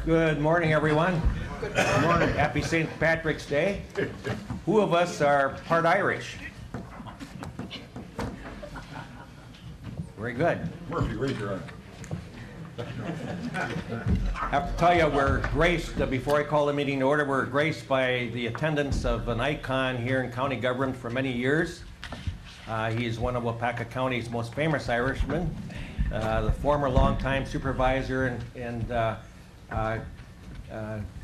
Good morning, everyone. Good morning. Happy St. Patrick's Day. Who of us are part Irish? Very good. Murphy, raise your hand. I have to tell you, we're graced, before I call the meeting to order, we're graced by the attendance of an icon here in county government for many years. He's one of Waupaca County's most famous Irishmen, the former longtime supervisor and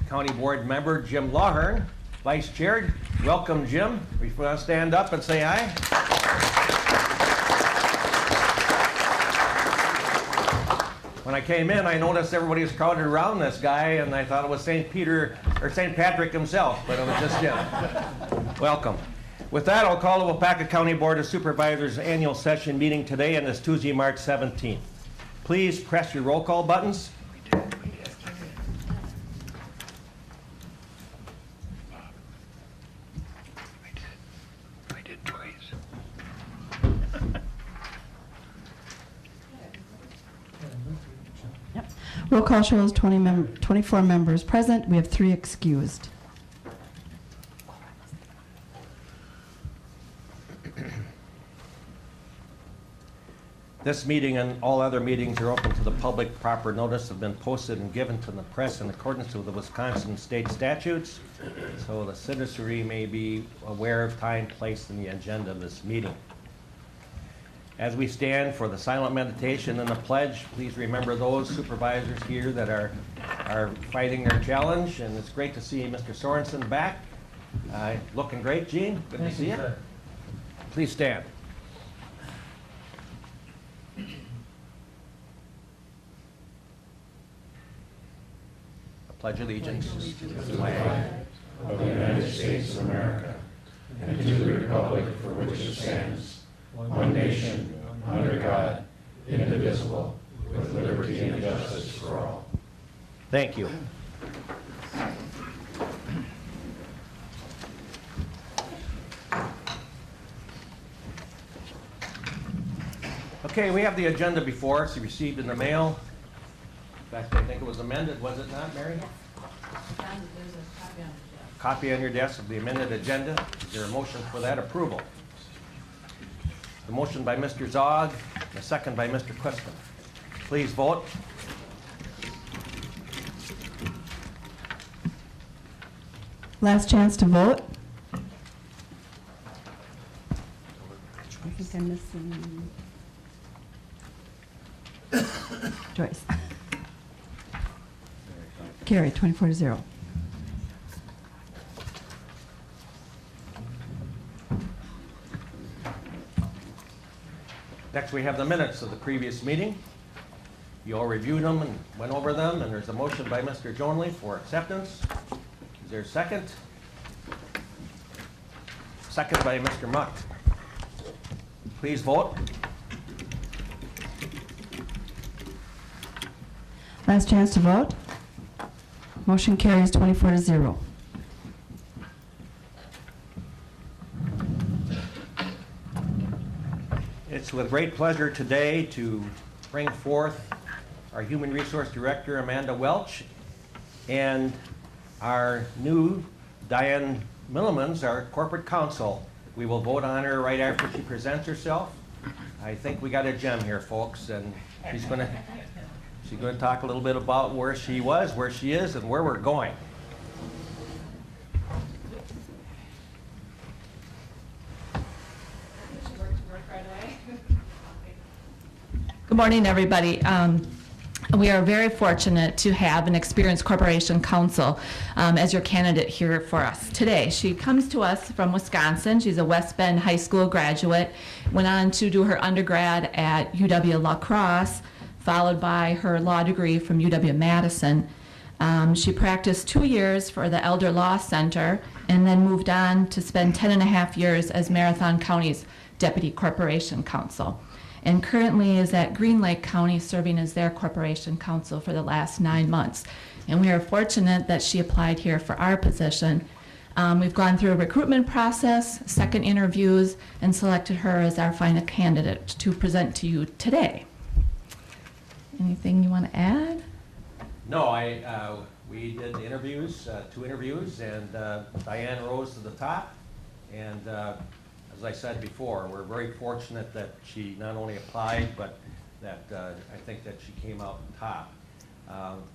county board member Jim Lawhern, vice chair. Welcome, Jim. We want to stand up and say hi. When I came in, I noticed everybody was crowded around this guy, and I thought it was St. Peter or St. Patrick himself, but it was just Jim. Welcome. With that, I'll call the Waupaca County Board of Supervisors annual session meeting today on this Tuesday, March 17th. Please press your roll call buttons. Roll call shows 24 members present. We have 3 excused. This meeting and all other meetings are open to the public. Proper notice have been posted and given to the press in accordance with the Wisconsin state statutes, so the citizenry may be aware of time, place, and the agenda of this meeting. As we stand for the silent meditation and the pledge, please remember those supervisors here that are fighting their challenge, and it's great to see Mr. Sorensen back. Looking great, Gene. Good to see you. Please stand. Pledge allegiance to the flag of the United States of America and to the republic for which it stands, one nation, under God, indivisible, with liberty and justice for all. Thank you. Okay, we have the agenda before us. You received in the mail. In fact, I think it was amended, was it not, Mary? Copy on your desk of the amended agenda. Is there a motion for that approval? The motion by Mr. Zog, the second by Mr. Quiston. Please vote. Last chance to vote. I think I'm missing Joyce. Carried 24-0. Next, we have the minutes of the previous meeting. You all reviewed them and went over them, and there's a motion by Mr. Jonley for acceptance. Is there a second? Second by Mr. Muck. Please vote. Last chance to vote. Motion carries 24-0. It's with great pleasure today to bring forth our Human Resource Director, Amanda Welch, and our new Diane Millemans, our Corporate Counsel. We will vote on her right after she presents herself. I think we got a gem here, folks, and she's going to talk a little bit about where she was, where she is, and where we're going. Good morning, everybody. We are very fortunate to have an experienced corporation counsel as your candidate here for us today. She comes to us from Wisconsin. She's a West Bend High School graduate, went on to do her undergrad at UW-La Crosse, followed by her law degree from UW-Madison. She practiced 2 years for the Elder Law Center and then moved on to spend 10.5 years as Marathon County's Deputy Corporation Counsel, and currently is at Green Lake County serving as their Corporation Counsel for the last 9 months. And we are fortunate that she applied here for our position. We've gone through a recruitment process, second interviews, and selected her as our final candidate to present to you today. Anything you want to add? No, we did the interviews, 2 interviews, and Diane rose to the top. And as I said before, we're very fortunate that she not only applied, but that I think that she came out top.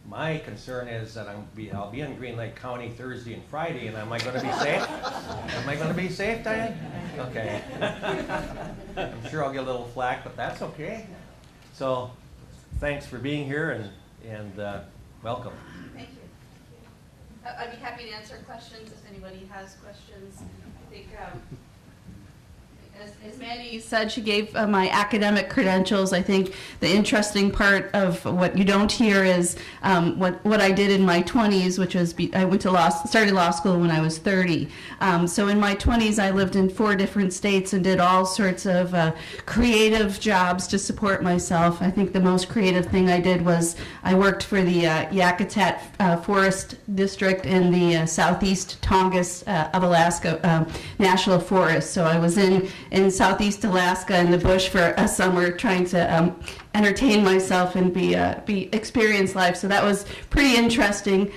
My concern is that I'll be in Green Lake County Thursday and Friday, and am I going to be safe? Am I going to be safe, Diane? Okay. I'm sure I'll get a little flack, but that's okay. So, thanks for being here, and welcome. Thank you. I'd be happy to answer questions if anybody has questions. I think, as Mandy said, she gave my academic credentials. I think the interesting part of what you don't hear is what I did in my 20s, which was I went to started law school when I was 30. So in my 20s, I lived in 4 different states and did all sorts of creative jobs to support myself. I think the most creative thing I did was I worked for the Yakutat Forest District in the southeast Tongass of Alaska National Forest. So I was in southeast Alaska in the bush for a summer trying to entertain myself and experience life. So that was pretty interesting.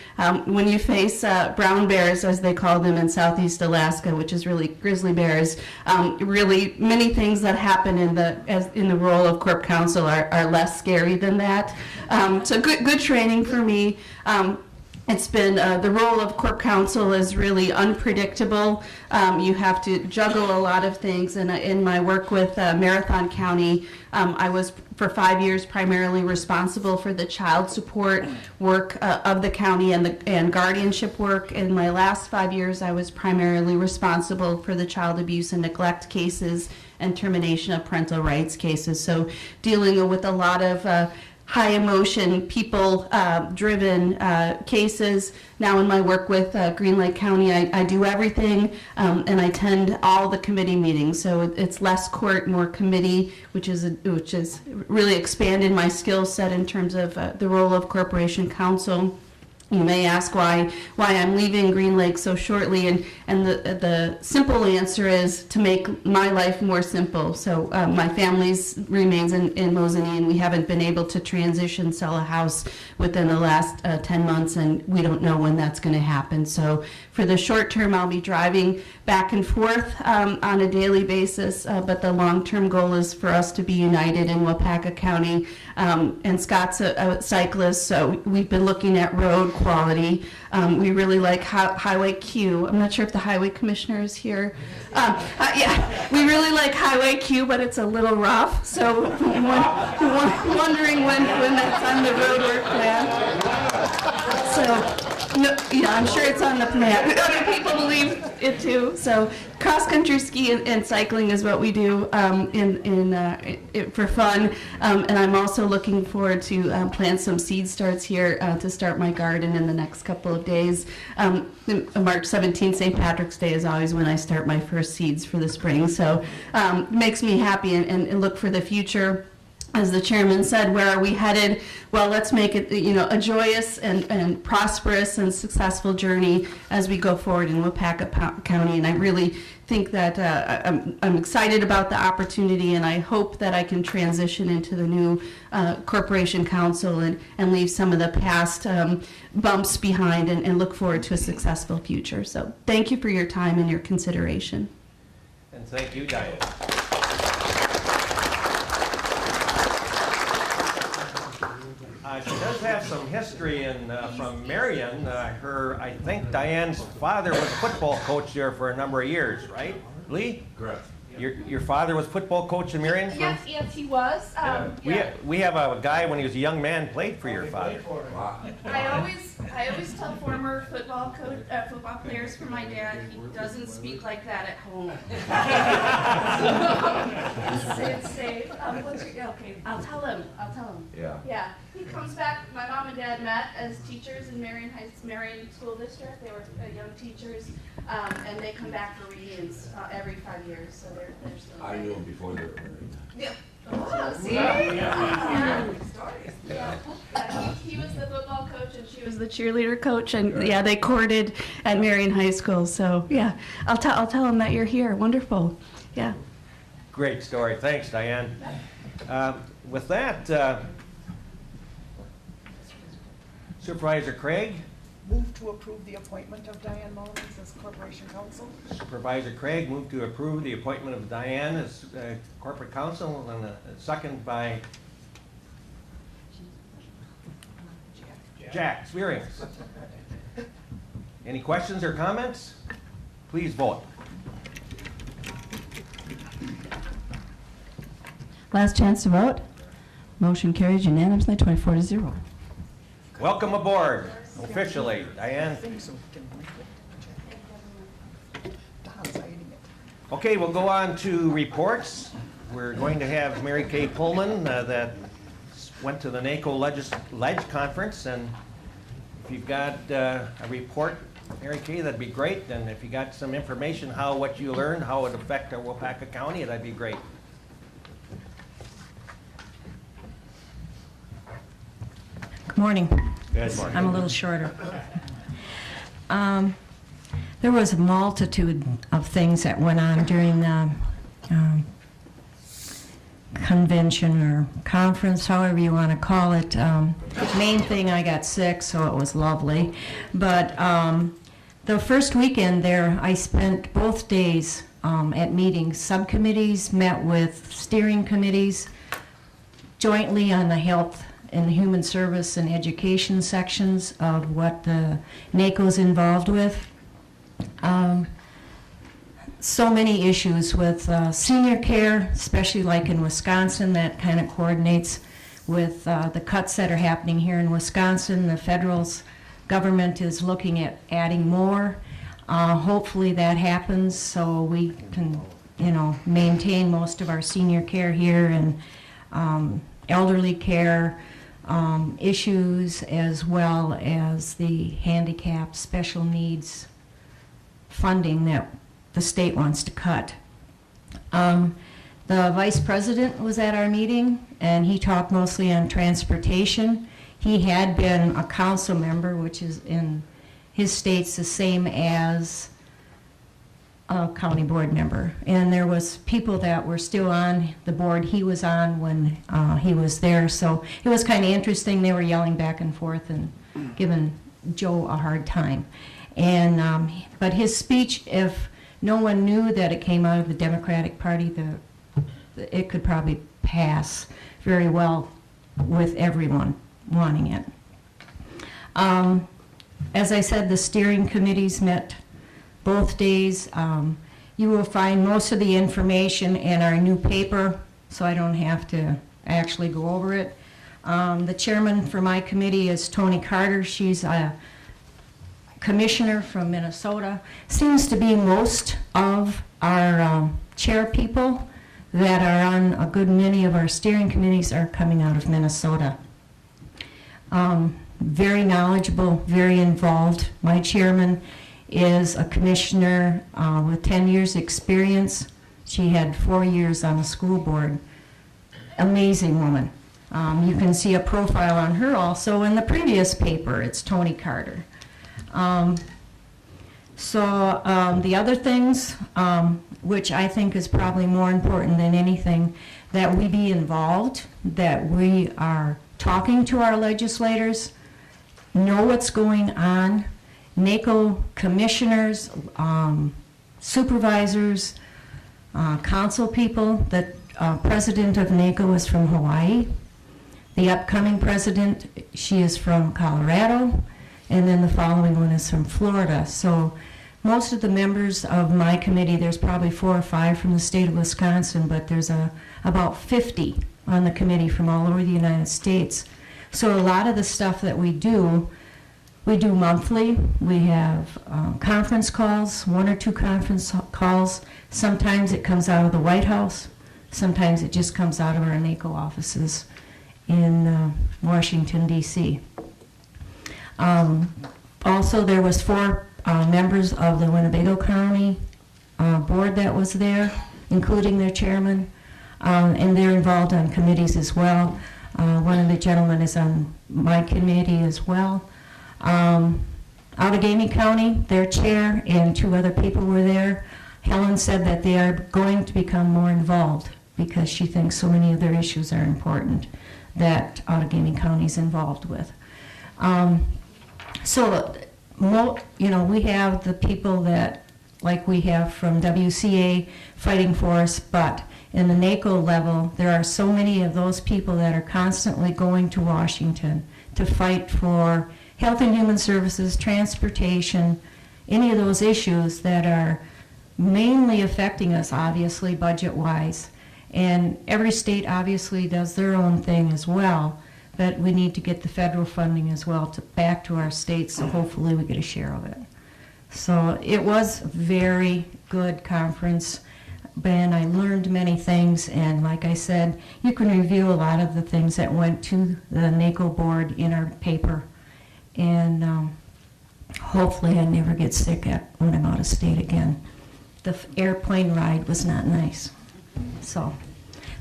When you face brown bears, as they call them in southeast Alaska, which is really grizzly bears, really many things that happen in the role of Corp Counsel are less scary than that. So good training for me. It's been, the role of Corp Counsel is really unpredictable. You have to juggle a lot of things. And in my work with Marathon County, I was for 5 years primarily responsible for the child support work of the county and guardianship work. In my last 5 years, I was primarily responsible for the child abuse and neglect cases and termination of parental rights cases. So dealing with a lot of high emotion, people driven cases. Now in my work with Green Lake County, I do everything and I attend all the committee meetings. So it's less court, more committee, which is really expanded my skill set in terms of the role of Corporation Counsel. You may ask why I'm leaving Green Lake so shortly, and the simple answer is to make my life more simple. So my family remains in Mosinee, and we haven't been able to sell a house within the last 10 months, and we don't know when that's going to happen. So for the short term, I'll be driving back and forth on a daily basis, but the long-term goal is for us to be united in Waupaca County. And Scott's a cyclist, so we've been looking at road quality. We really like Highway Q. I'm not sure if the highway commissioner is here. Yeah, we really like Highway Q, but it's a little rough. So wondering when that's on the roadwork plan. So, no, yeah, I'm sure it's on the plan. Other people believe it too. So, cross-country ski and cycling is what we do for fun. And I'm also looking forward to plant some seed starts here to start my garden in the next couple of days. March 17th, St. Patrick's Day, is always when I start my first seeds for the spring. So, makes me happy and look for the future. As the chairman said, where are we headed? Well, let's make it, a joyous and prosperous and successful journey as we go forward in Waupaca County. And I really think that I'm excited about the opportunity, and I hope that I can transition into the new Corporation Counsel and leave some of the past bumps behind and look forward to a successful future. So thank you for your time and your consideration. And thank you, Diane. She does have some history from Marion. I think Diane's father was a football coach there for a number of years, right? Lee? Correct. Your father was football coach in Marion? Yes, he was. We have a guy when he was a young man played for your father. I always tell former football players for my dad, he doesn't speak like that at home. It's safe. Okay, I'll tell him. Yeah. Yeah. comes back, my mom and dad met as teachers in Marion School District. They were young teachers, and they come back for reunions every 5 years, so they're still. I knew him before they were married. Yeah. Oh, see? Yeah. He was the football coach and she was the cheerleader coach, and yeah, they courted at Marion High School. So yeah, I'll tell them that you're here. Wonderful. Yeah. Great story. Thanks, Diane. With that, Supervisor Craig. Move to approve the appointment of Diane Mullins as Corporation Counsel. Supervisor Craig moved to approve the appointment of Diane as corporate counsel, and a second by Jack Spearings. Any questions or comments? Please vote. Last chance to vote. Motion carries unanimously, 24-0. Welcome aboard, officially, Diane. I think so. Don's hiding it. Okay, we'll go on to reports. We're going to have Mary Kay Pullman that went to the NACO Ledge Conference, and if you've got a report, Mary Kay, that'd be great. And if you got some information what you learned, how it affect our Waupaca County, that'd be great. Good morning. Good morning. I'm a little shorter. There was a multitude of things that went on during the convention or conference, however you want to call it. Main thing, I got sick, so it was lovely. But the first weekend there, I spent both days at meetings. Subcommittees met with steering committees jointly on the health and human service and education sections of what the NACO's involved with. So many issues with senior care, especially like in Wisconsin, that kind of coordinates with the cuts that are happening here in Wisconsin. The federal government is looking at adding more. Hopefully that happens so we can, maintain most of our senior care here and elderly care issues, as well as the handicap special needs funding that the state wants to cut. The vice president was at our meeting, and he talked mostly on transportation. He had been a council member, which is in his state's the same as a county board member. And there was people that were still on the board he was on when he was there. So it was kind of interesting. They were yelling back and forth and giving Joe a hard time. And but his speech, if no one knew that it came out of the Democratic Party, it could probably pass very well with everyone wanting it. As I said, the steering committees met both days. You will find most of the information in our new paper, so I don't have to actually go over it. The chairman for my committee is Tony Carter. She's a commissioner from Minnesota. Seems to be most of our chair people that are on a good many of our steering committees are coming out of Minnesota. Very knowledgeable, very involved. My chairman is a commissioner with 10 years experience. She had 4 years on the school board. Amazing woman. You can see a profile on her also in the previous paper. It's Tony Carter. The other things, which I think is probably more important than anything, that we be involved, that we are talking to our legislators, know what's going on. NACO commissioners, supervisors, council people. The president of NACO is from Hawaii. The upcoming president, she is from Colorado, and then the following one is from Florida. So most of the members of my committee, there's probably 4 or 5 from the state of Wisconsin, but there's about 50 on the committee from all over the United States. So a lot of the stuff that we do monthly. We have conference calls, 1 or 2 conference calls. Sometimes it comes out of the White House. Sometimes it just comes out of our NACO offices. in Washington, D.C. Also, there was 4 members of the Winnebago County board that was there, including their chairman, and they're involved on committees as well. One of the gentlemen is on my committee as well. Outagamie County, their chair and 2 other people were there. Helen said that they are going to become more involved because she thinks so many of their issues are important that Outagamie County is involved with. We have the people that, like we have from WCA fighting for us, but in the NACO level, there are so many of those people that are constantly going to Washington to fight for health and human services, transportation, any of those issues that are mainly affecting us, obviously, budget-wise. And every state obviously does their own thing as well, but we need to get the federal funding as well back to our states, so hopefully we get a share of it. So it was a very good conference, and I learned many things, and like I said, you can review a lot of the things that went to the NACO board in our paper, and hopefully I never get sick when I'm out of state again. The airplane ride was not nice. So,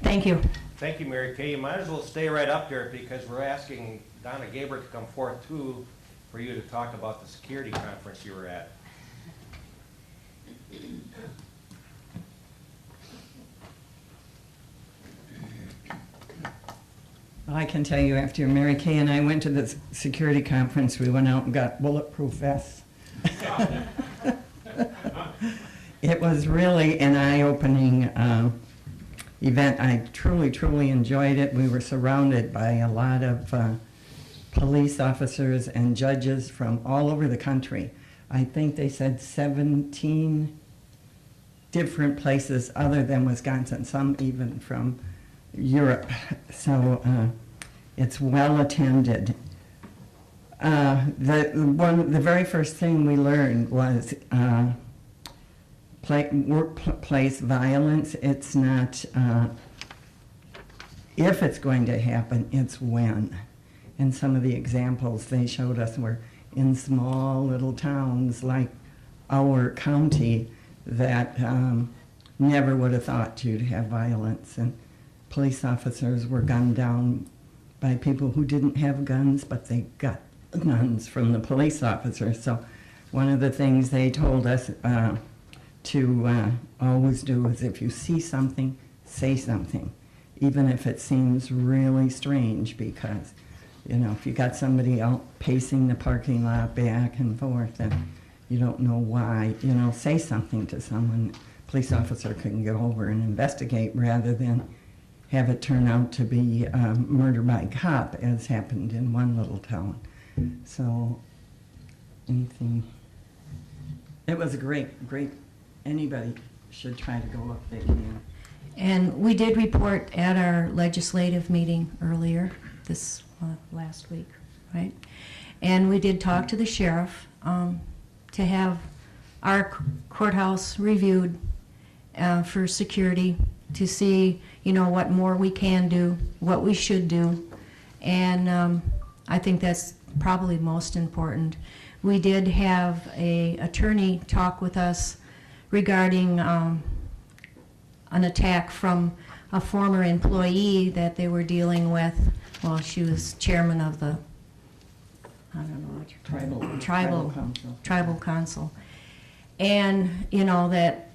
thank you. Thank you, Mary Kay. You might as well stay right up there because we're asking Donna Gaber to come forth too for you to talk about the security conference you were at. I can tell you, after Mary Kay and I went to the security conference, we went out and got bulletproof vests. It was really an eye-opening event. I truly enjoyed it. We were surrounded by a lot of police officers and judges from all over the country. I think they said 17 different places other than Wisconsin, some even from Europe. So it's well attended. The very first thing we learned was workplace violence. It's not if it's going to happen, it's when. And some of the examples they showed us were in small little towns like our county that never would have thought you'd have violence. And police officers were gunned down by people who didn't have guns, but they got guns from the police officers. So one of the things they told us to always do is if you see something, say something, even if it seems really strange, because, you know, if you got somebody out pacing the parking lot back and forth and you don't know why, you know, say something to someone. Police officer can go over and investigate rather than have it turn out to be murder by cop, as happened in one little town. So, anything. It was a great, anybody should try to go if they can. And we did report at our legislative meeting earlier, this last week, right? And we did talk to the sheriff to have our courthouse reviewed for security, to see, you know, what more we can do, what we should do. And I think that's probably most important. We did have an attorney talk with us regarding an attack from a former employee that they were dealing with. Well, she was chairman of the, I don't know what tribal council. And, you know, that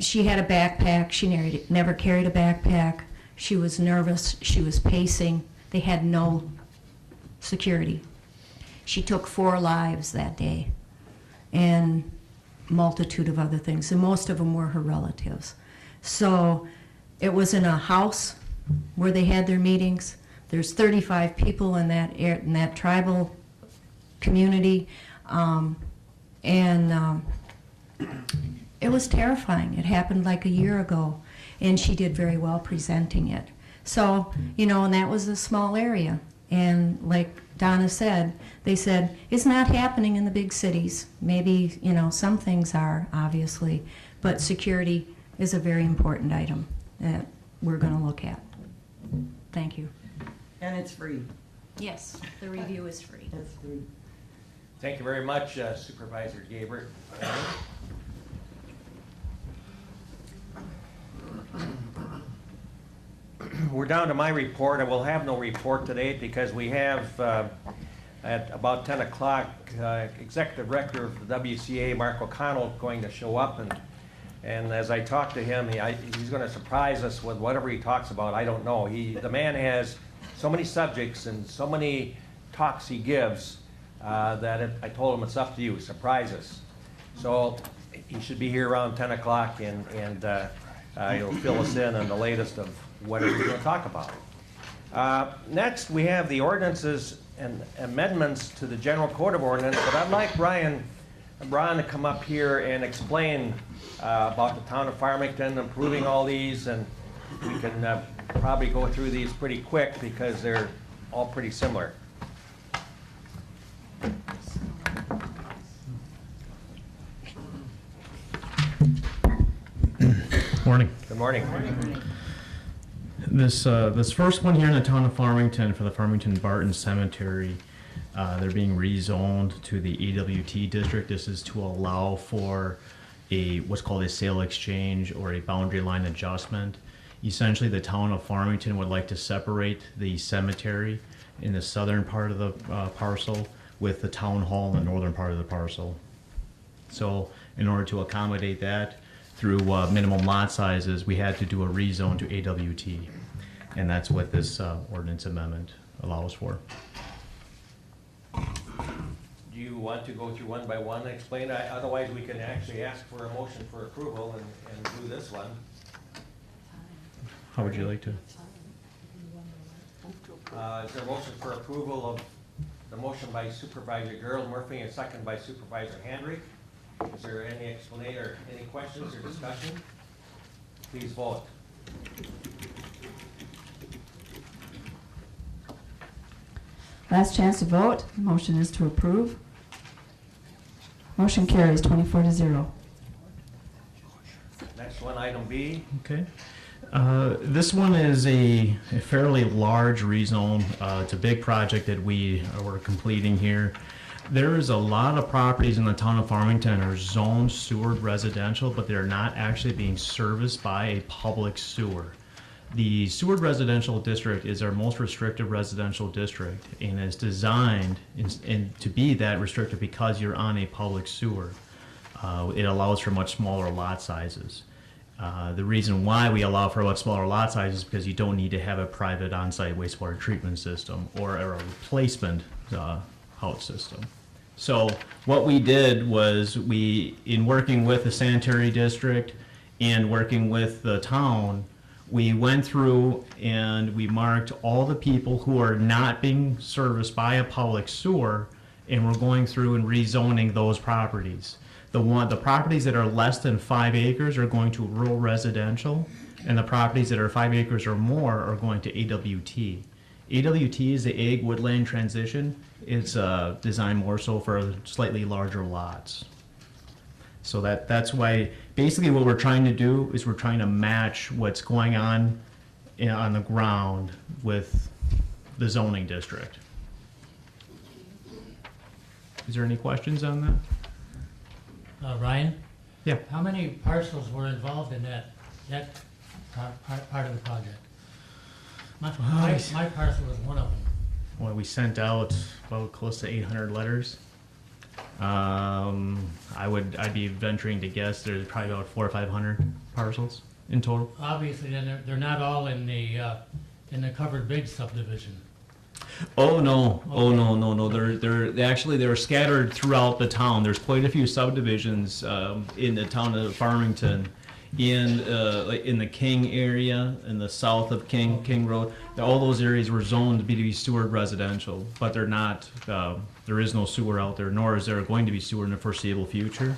she had a backpack. She never carried a backpack. She was nervous. She was pacing. They had no security. She took 4 lives that day and multitude of other things, and most of them were her relatives. So it was in a house where they had their meetings. There's 35 people in that tribal community, and it was terrifying. It happened like a year ago, and she did very well presenting it. So, you know, and that was a small area. And like Donna said, they said, it's not happening in the big cities. Maybe, you know, some things are, obviously, but security is a very important item that we're going to look at. Thank you. And it's free. Yes, the review is free. It's free. Thank you very much, Supervisor Gabbert. We're down to my report. I will have no report today because we have, at about 10 o'clock, Executive Director of the WCA, Mark O'Connell, going to show up. And as I talk to him, he's going to surprise us with whatever he talks about. I don't know. The man has so many subjects and so many talks he gives that I told him it's up to you. Surprise us. So he should be here around 10 o'clock and he'll fill us in on the latest of whatever we're going to talk about. Next, we have the ordinances and amendments to the General Code of Ordinance, but I'd like Brian to come up here and explain about the town of Farmington, improving all these, and we can probably go through these pretty quick because they're all pretty similar. Morning. Good morning. This first one here in the town of Farmington for the Farmington Barton Cemetery, they're being rezoned to the EWT district. This is to allow for what's called a sale exchange or a boundary line adjustment. Essentially, the town of Farmington would like to separate the cemetery in the southern part of the parcel with the town hall in the northern part of the parcel. So in order to accommodate that, through minimum lot sizes, we had to do a rezone to AWT, and that's what this ordinance amendment allows for. Do you want to go through one by one and explain? Otherwise, we can actually ask for a motion for approval and do this one. How would you like to? Is there a motion for approval of the motion by Supervisor Gerald Murphy and second by Supervisor Handrick? Is there any explanation or any questions or discussion? Please vote. Last chance to vote. The motion is to approve. Motion carries 24-0. Next one, item B. Okay. This one is a fairly large rezone. It's a big project that we're completing here. There is a lot of properties in the town of Farmington are zoned sewered residential, but they're not actually being serviced by a public sewer. The sewered residential district is our most restrictive residential district and is designed to be that restrictive because you're on a public sewer. It allows for much smaller lot sizes. The reason why we allow for a much smaller lot size is because you don't need to have a private on-site wastewater treatment system or a replacement house system. So what we did was in working with the sanitary district and working with the town, we went through and we marked all the people who are not being serviced by a public sewer, and we're going through and rezoning those properties. The properties that are less than 5 acres are going to rural residential, and the properties that are 5 acres or more are going to AWT. AWT is the Ag Woodland Transition. It's designed more so for slightly larger lots. So that's why basically what we're trying to do is we're trying to match what's going on the ground with the zoning district. Is there any questions on that? Ryan? Yeah. How many parcels were involved in that part of the project? My parcel was one of them. Well, we sent out about close to 800 letters. I'd be venturing to guess there's probably about 400 or 500 parcels in total. Obviously, then they're not all in the covered big subdivision. Oh no! Oh no! They're scattered throughout the town. There's quite a few subdivisions in the town of Farmington, like in the King area, in the south of King Road. All those areas were zoned to be sewered residential, but they're not. There is no sewer out there, nor is there going to be sewer in the foreseeable future.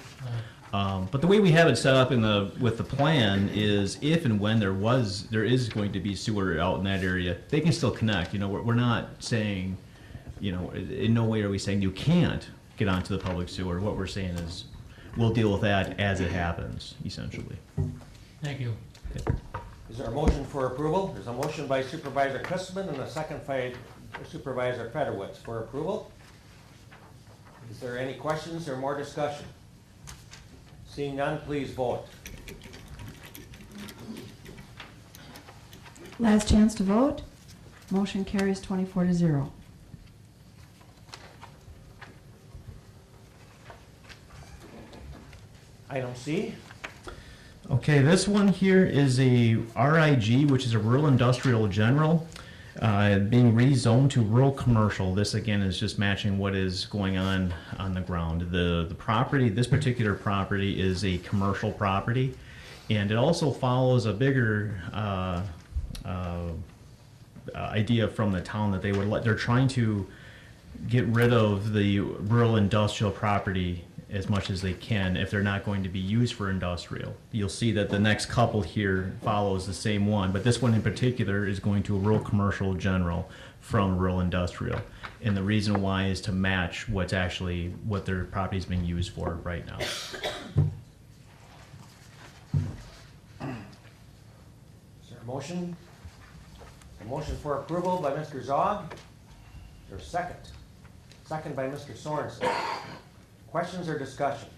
But the way we have it set up with the plan is, if and when there is going to be sewer out in that area, they can still connect. We're not saying, in no way are we saying you can't get onto the public sewer. What we're saying is, we'll deal with that as it happens, essentially. Thank you. Is there a motion for approval? There's a motion by Supervisor Christman and a second by Supervisor Fedorowicz for approval. Is there any questions or more discussion? Seeing none, please vote. Last chance to vote. Motion carries 24-0. Item C. Okay, this one here is a RIG, which is a rural industrial general, being rezoned to rural commercial. This again is just matching what is going on the ground. The property, this particular property is a commercial property, and it also follows a bigger idea from the town that they're trying to get rid of the rural industrial property as much as they can if they're not going to be used for industrial. You'll see that the next couple here follows the same one, but this one in particular is going to a rural commercial general from rural industrial. And the reason why is to match what their property is being used for right now. Is there a motion? A motion for approval by Mr. Zog. Is there a second? Second by Mr. Sorensen. Questions or discussion?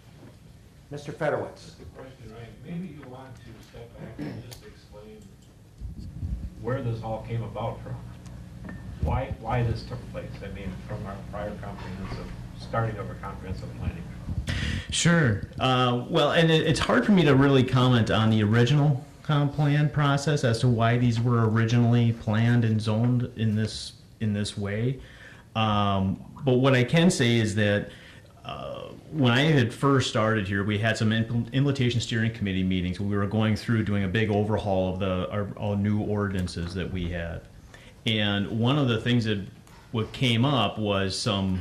Mr. Fedorowicz. The question, right? Maybe you want to step back and just explain where this all came about from. Why this took place? I mean, from our prior starting of a comprehensive planning. Sure. Well, and it's hard for me to really comment on the original comp plan process as to why these were originally planned and zoned in this way. But what I can say is that when I had first started here, we had some implementation steering committee meetings where we were going through doing a big overhaul of all new ordinances that we had. And one of the things that what came up was some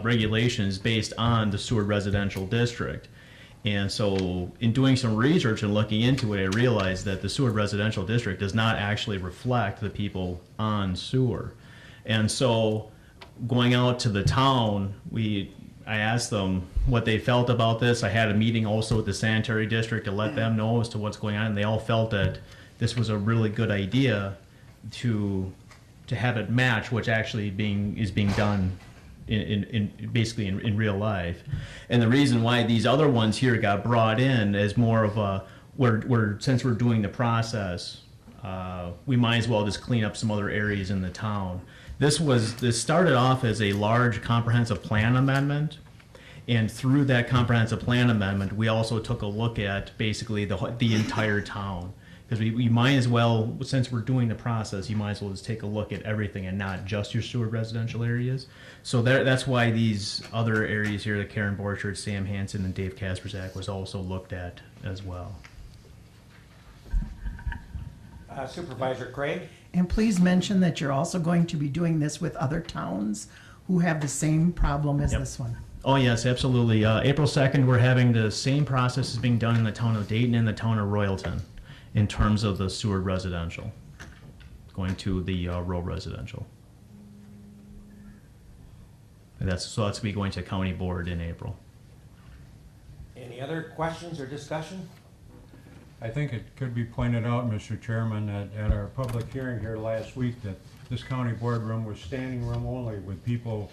regulations based on the Seward Residential District. And so in doing some research and looking into it, I realized that the Seward Residential District does not actually reflect the people on Seward. And so going out to the town, I asked them what they felt about this. I had a meeting also with the sanitary district to let them know as to what's going on, and they all felt that this was a really good idea to have it match what's actually is being done basically in real life. And the reason why these other ones here got brought in as more of a since we're doing the process, we might as well just clean up some other areas in the town. This started off as a large comprehensive plan amendment, and through that comprehensive plan amendment, we also took a look at basically the entire town. Because we might as well, since we're doing the process, you might as well just take a look at everything and not just your Seward residential areas. So that's why these other areas here, the Karen Borchard, Sam Hansen, and Dave Kasperzak was also looked at as well. Supervisor Craig. And please mention that you're also going to be doing this with other towns who have the same problem as this one. Oh yes, absolutely. April 2nd, we're having the same process as being done in the town of Dayton and the town of Royalton in terms of the Seward residential, going to the rural residential. And that's to be going to county board in April. Any other questions or discussion? I think it could be pointed out, Mr. Chairman, that at our public hearing here last week, that this county boardroom was standing room only with people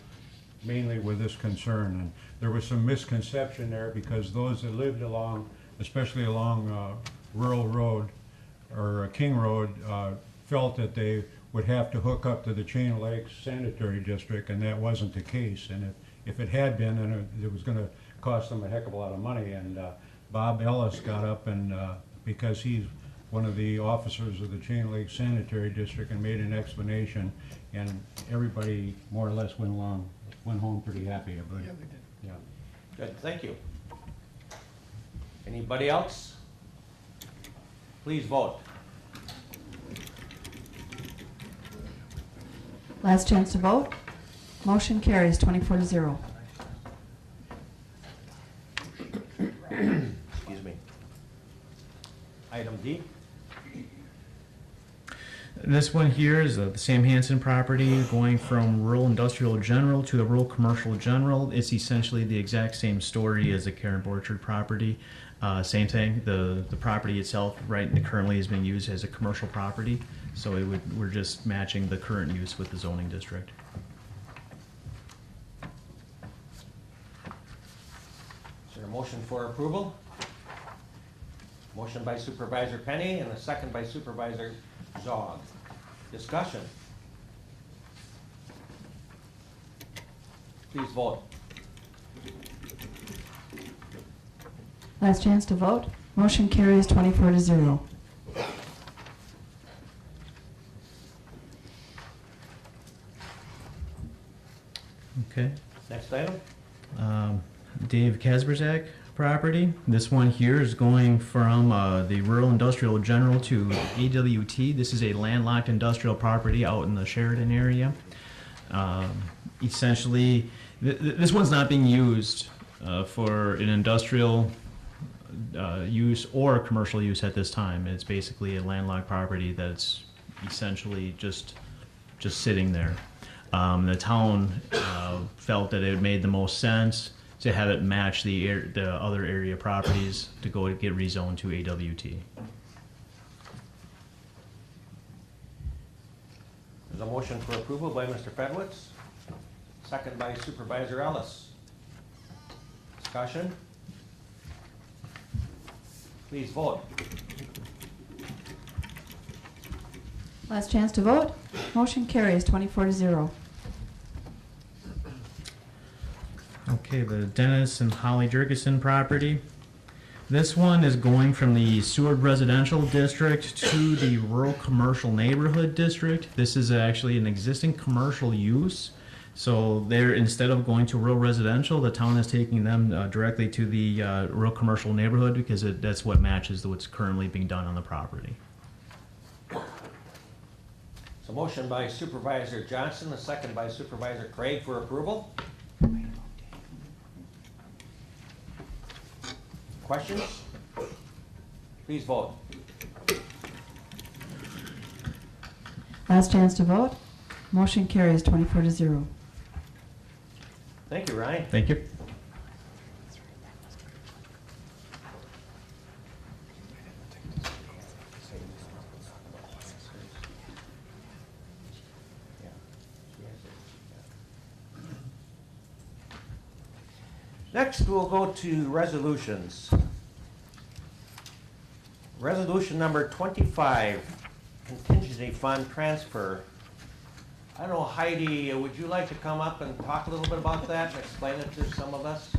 mainly with this concern. And there was some misconception there because those that lived along, especially along Rural Road or King Road, felt that they would have to hook up to the Chain Lakes Sanitary District, and that wasn't the case. And if it had been, then it was going to cost them a heck of a lot of money. And Bob Ellis got up and because he's one of the officers of the Chain Lake Sanitary District and made an explanation, and everybody more or less went home pretty happy. But, yeah, they did. Yeah. Good, thank you. Anybody else? Please vote. Last chance to vote. Motion carries 24-0. Excuse me. Item D. This one here is the Sam Hansen property going from rural industrial general to the rural commercial general. It's essentially the exact same story as the Karen Borchard property. Same thing, the property itself currently is being used as a commercial property, so we're just matching the current use with the zoning district. Is there a motion for approval? Motion by Supervisor Penny and a second by Supervisor Zog. Discussion. Please vote. Last chance to vote. Motion carries 24-0. Okay. Next item. Dave Kasperzak property. This one here is going from the Rural Industrial General to AWT. This is a landlocked industrial property out in the Sheridan area. Essentially, this one's not being used for an industrial use or commercial use at this time. It's basically a landlocked property that's essentially just sitting there. The town felt that it made the most sense to have it match the other area properties to go get rezoned to AWT. There's a motion for approval by Mr. Fedwitz, second by Supervisor Ellis. Discussion? Please vote. Last chance to vote. Motion carries 24-0. Okay, the Dennis and Holly Jergensen property. This one is going from the Seward Residential District to the Rural Commercial Neighborhood District. This is actually an existing commercial use. So there, instead of going to rural residential, the town is taking them directly to the rural commercial neighborhood because that's what matches what's currently being done on the property. So motion by Supervisor Johnson, a second by Supervisor Craig for approval. Questions? Please vote. Last chance to vote. Motion carries 24-0. Thank you, Ryan. Thank you. Next, we'll go to resolutions. Resolution number 25, contingency fund transfer. I don't know, Heidi, would you like to come up and talk a little bit about that and explain it to some of us?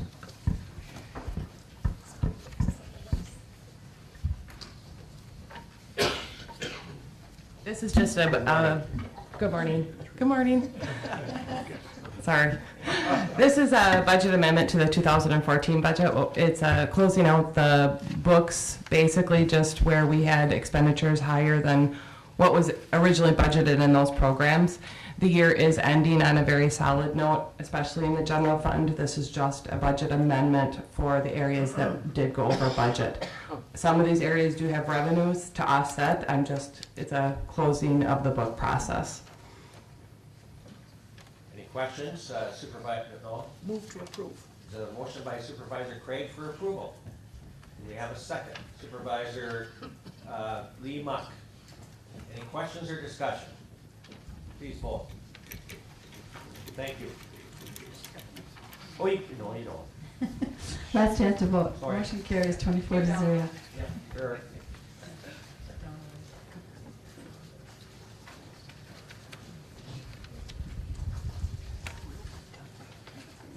This is just a, good morning. Good morning. Sorry. This is a budget amendment to the 2014 budget. It's closing out the books, basically just where we had expenditures higher than what was originally budgeted in those programs. The year is ending on a very solid note, especially in the general fund. This is just a budget amendment for the areas that did go over budget. Some of these areas do have revenues to offset. It's a closing of the book process. Any questions? Supervisor, no? Move to approve. There's a motion by Supervisor Craig for approval. Do we have a second? Supervisor Lee Muck. Any questions or discussion? Please vote. Thank you. Oh, no, you don't. Last chance to vote. Sorry. Motion carries 24-0. Yeah, sure.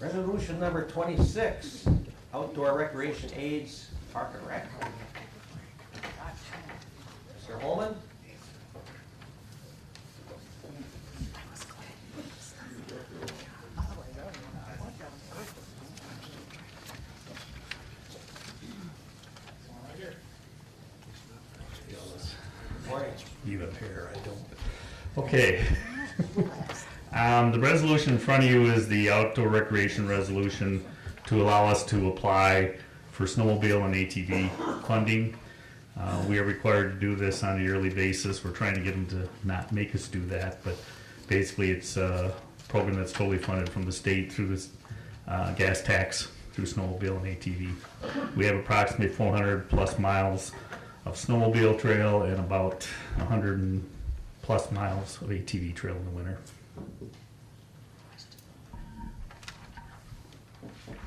Resolution number 26, outdoor recreation aids, park and rec. Mr. Holman? You have hair, I don't. Okay. The resolution in front of you is the outdoor recreation resolution to allow us to apply for snowmobile and ATV funding. We are required to do this on a yearly basis. We're trying to get them to not make us do that, but basically it's a program that's totally funded from the state through this gas tax through snowmobile and ATV. We have approximately 400 plus miles of snowmobile trail and about 100 and plus miles of ATV trail in the winter.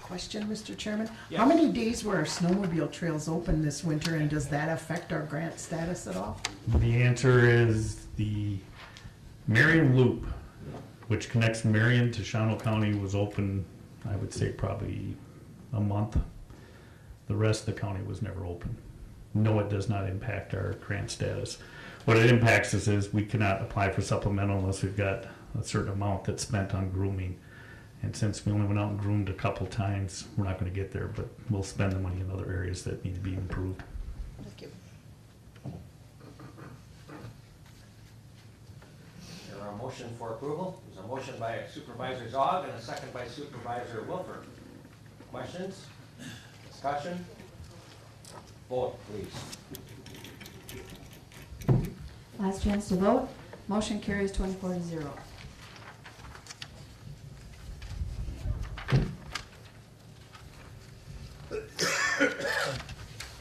Question, Mr. Chairman? Yes. How many days were our snowmobile trails open this winter, and does that affect our grant status at all? The answer is the Marion Loop, which connects Marion to Shawano County, was open, I would say, probably a month. The rest of the county was never open. No, it does not impact our grant status. What it impacts us is we cannot apply for supplemental unless we've got a certain amount that's spent on grooming. And since we only went out and groomed a couple times, we're not going to get there, but we'll spend the money in other areas that need to be improved. Thank you. There are a motion for approval. There's a motion by Supervisor Zog and a second by Supervisor Wilford. Questions? Discussion? Vote, please. Last chance to vote. Motion carries 24-0.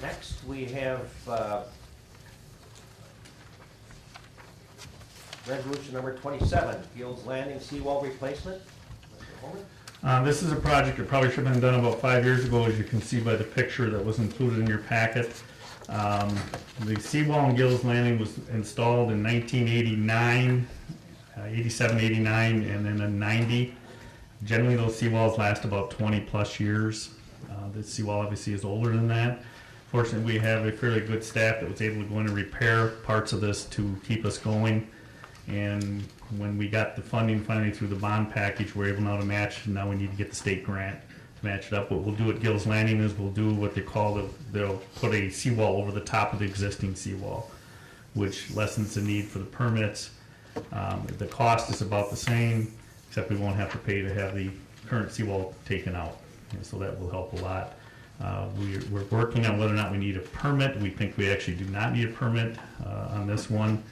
Next, we have resolution number 27, Gills Landing seawall replacement. Mr. Holman? This is a project that probably should have been done about 5 years ago, as you can see by the picture that was included in your packet. The seawall in Gills Landing was installed in 1989, 87, 89, and then in 90. Generally, those seawalls last about 20 plus years. The seawall obviously is older than that. Fortunately, we have a fairly good staff that was able to go in and repair parts of this to keep us going. And when we got the funding finally through the bond package, we're able now to match, and now we need to get the state grant to match it up. What we'll do at Gills Landing is we'll do what they call, they'll put a seawall over the top of the existing seawall, which lessens the need for the permits. The cost is about the same, except we won't have to pay to have the current seawall taken out. And so that will help a lot. We're working on whether or not we need a permit. We think we actually do not need a permit on this one.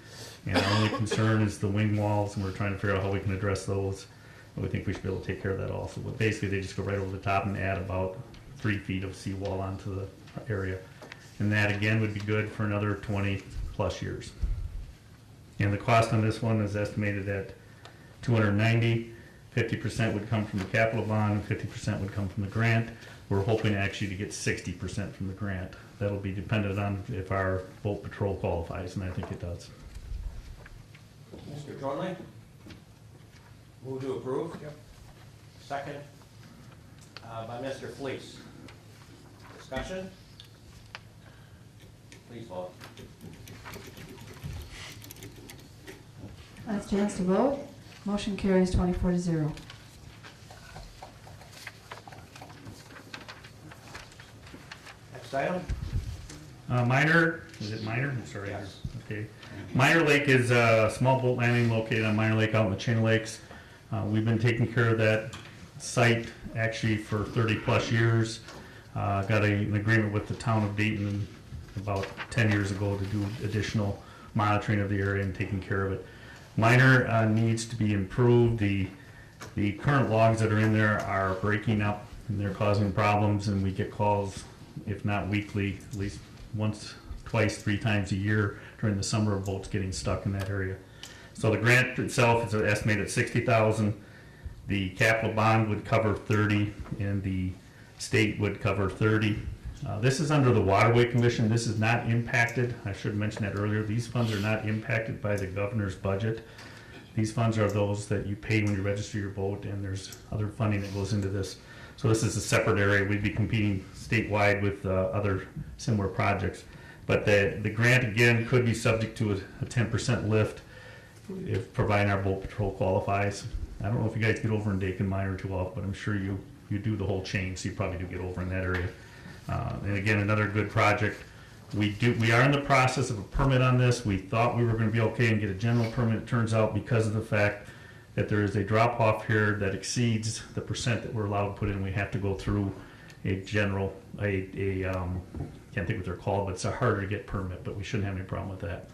And our only concern is the wing walls, and we're trying to figure out how we can address those. But we think we should be able to take care of that also. But basically, they just go right over the top and add about 3 feet of seawall onto the area. And that, again, would be good for another 20 plus years. And the cost on this one is estimated at $290. 50% would come from the capital bond, and 50% would come from the grant. We're hoping actually to get 60% from the grant. That'll be dependent on if our boat patrol qualifies, and I think it does. Mr. Thornley? Move to approve? Yep. Second by Mr. Fleece. Discussion? Please vote. Last chance to vote. Motion carries 24-0. Next item? Minor, is it Minor? I'm sorry. Yes. Okay. Minor Lake is a small boat landing located on Minor Lake out in the Chain Lakes. We've been taking care of that site actually for 30 plus years. Got an agreement with the town of Dayton about 10 years ago to do additional monitoring of the area and taking care of it. Minor needs to be improved. The current logs that are in there are breaking up and they're causing problems, and we get calls, if not weekly, at least once, twice, 3 times a year during the summer of boats getting stuck in that area. So the grant itself is estimated at $60,000. The capital bond would cover 30, and the state would cover 30. This is under the Waterway Commission. This is not impacted. I should mention that earlier. These funds are not impacted by the governor's budget. These funds are those that you pay when you register your boat, and there's other funding that goes into this. So this is a separate area. We'd be competing statewide with other similar projects. But the grant, again, could be subject to a 10% lift if providing our boat patrol qualifies. I don't know if you guys get over in Dakin Minor too often, but I'm sure you do the whole chain, so you probably do get over in that area. And again, another good project. We are in the process of a permit on this. We thought we were going to be okay and get a general permit. It turns out, because of the fact that there is a drop off here that exceeds the percent that we're allowed to put in, we have to go through a general, can't think what they're called, but it's a harder to get permit, but we shouldn't have any problem with that.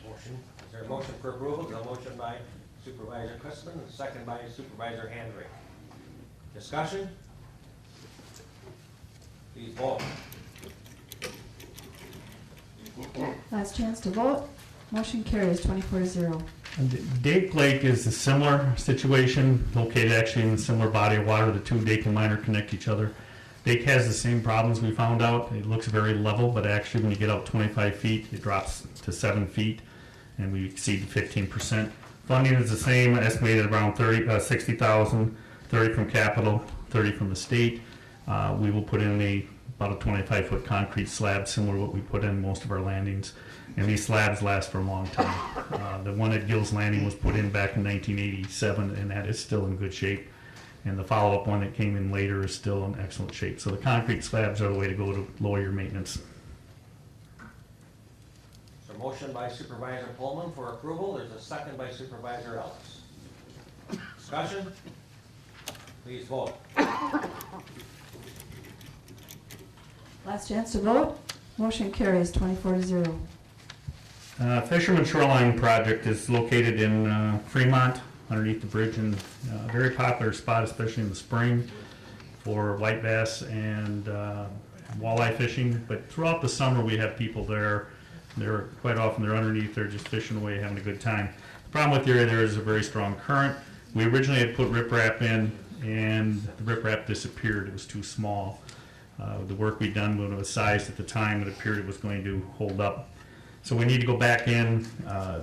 Motion. Is there a motion for approval? Is there a motion by Supervisor Chrisman, and second by Supervisor Handry. Discussion? Please vote. Last chance to vote. Motion carries 24-0. Dake Lake is a similar situation, located actually in a similar body of water. The two Dake and Minor connect each other. Dake has the same problems we found out. It looks very level, but actually when you get out 25 feet, it drops to 7 feet, and we exceed 15%. Funding is the same, estimated around 60,000, 30 from capital, 30 from the state. We will put in about a 25-foot concrete slab, similar to what we put in most of our landings. And these slabs last for a long time. The one at Gill's Landing was put in back in 1987, and that is still in good shape. And the follow-up one that came in later is still in excellent shape. So the concrete slabs are the way to go to lower your maintenance. So motion by Supervisor Pullman for approval. There's a second by Supervisor Ellis. Discussion? Please vote. Last chance to vote. Motion carries 24-0. Fisherman Shoreline Project is located in Fremont, underneath the bridge, and a very popular spot, especially in the spring, for white bass and walleye fishing. But throughout the summer, we have people there. Quite often they're underneath, they're just fishing away, having a good time. The problem with the area there is a very strong current. We originally had put riprap in, and the riprap disappeared. It was too small. The work we'd done when it was sized at the time, it appeared it was going to hold up. So we need to go back in,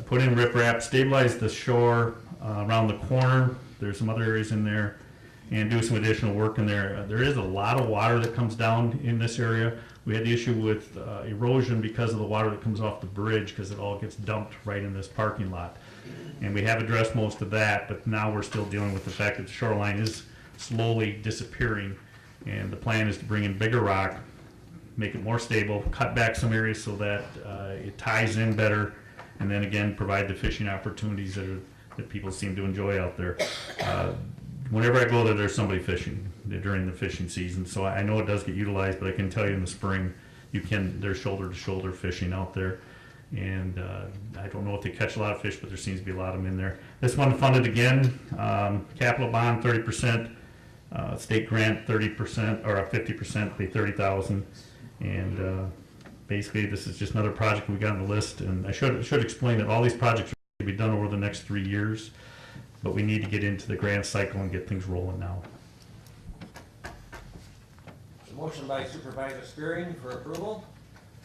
put in riprap, stabilize the shore around the corner. There's some other areas in there, and do some additional work in there. There is a lot of water that comes down in this area. We had the issue with erosion because of the water that comes off the bridge, because it all gets dumped right in this parking lot. And we have addressed most of that, but now we're still dealing with the fact that the shoreline is slowly disappearing. And the plan is to bring in bigger rock, make it more stable, cut back some areas so that it ties in better, and then again provide the fishing opportunities that people seem to enjoy out there. Whenever I go there, there's somebody fishing during the fishing season, so I know it does get utilized, but I can tell you in the spring, there's shoulder-to-shoulder fishing out there. And I don't know if they catch a lot of fish, but there seems to be a lot of them in there. This one funded again, capital bond 30%, state grant 30% or 50%, pay $30,000, and basically this is just another project we got on the list. And I should explain that all these projects are going to be done over the next 3 years, but we need to get into the grant cycle and get things rolling now. The motion by Supervisor Spearing for approval,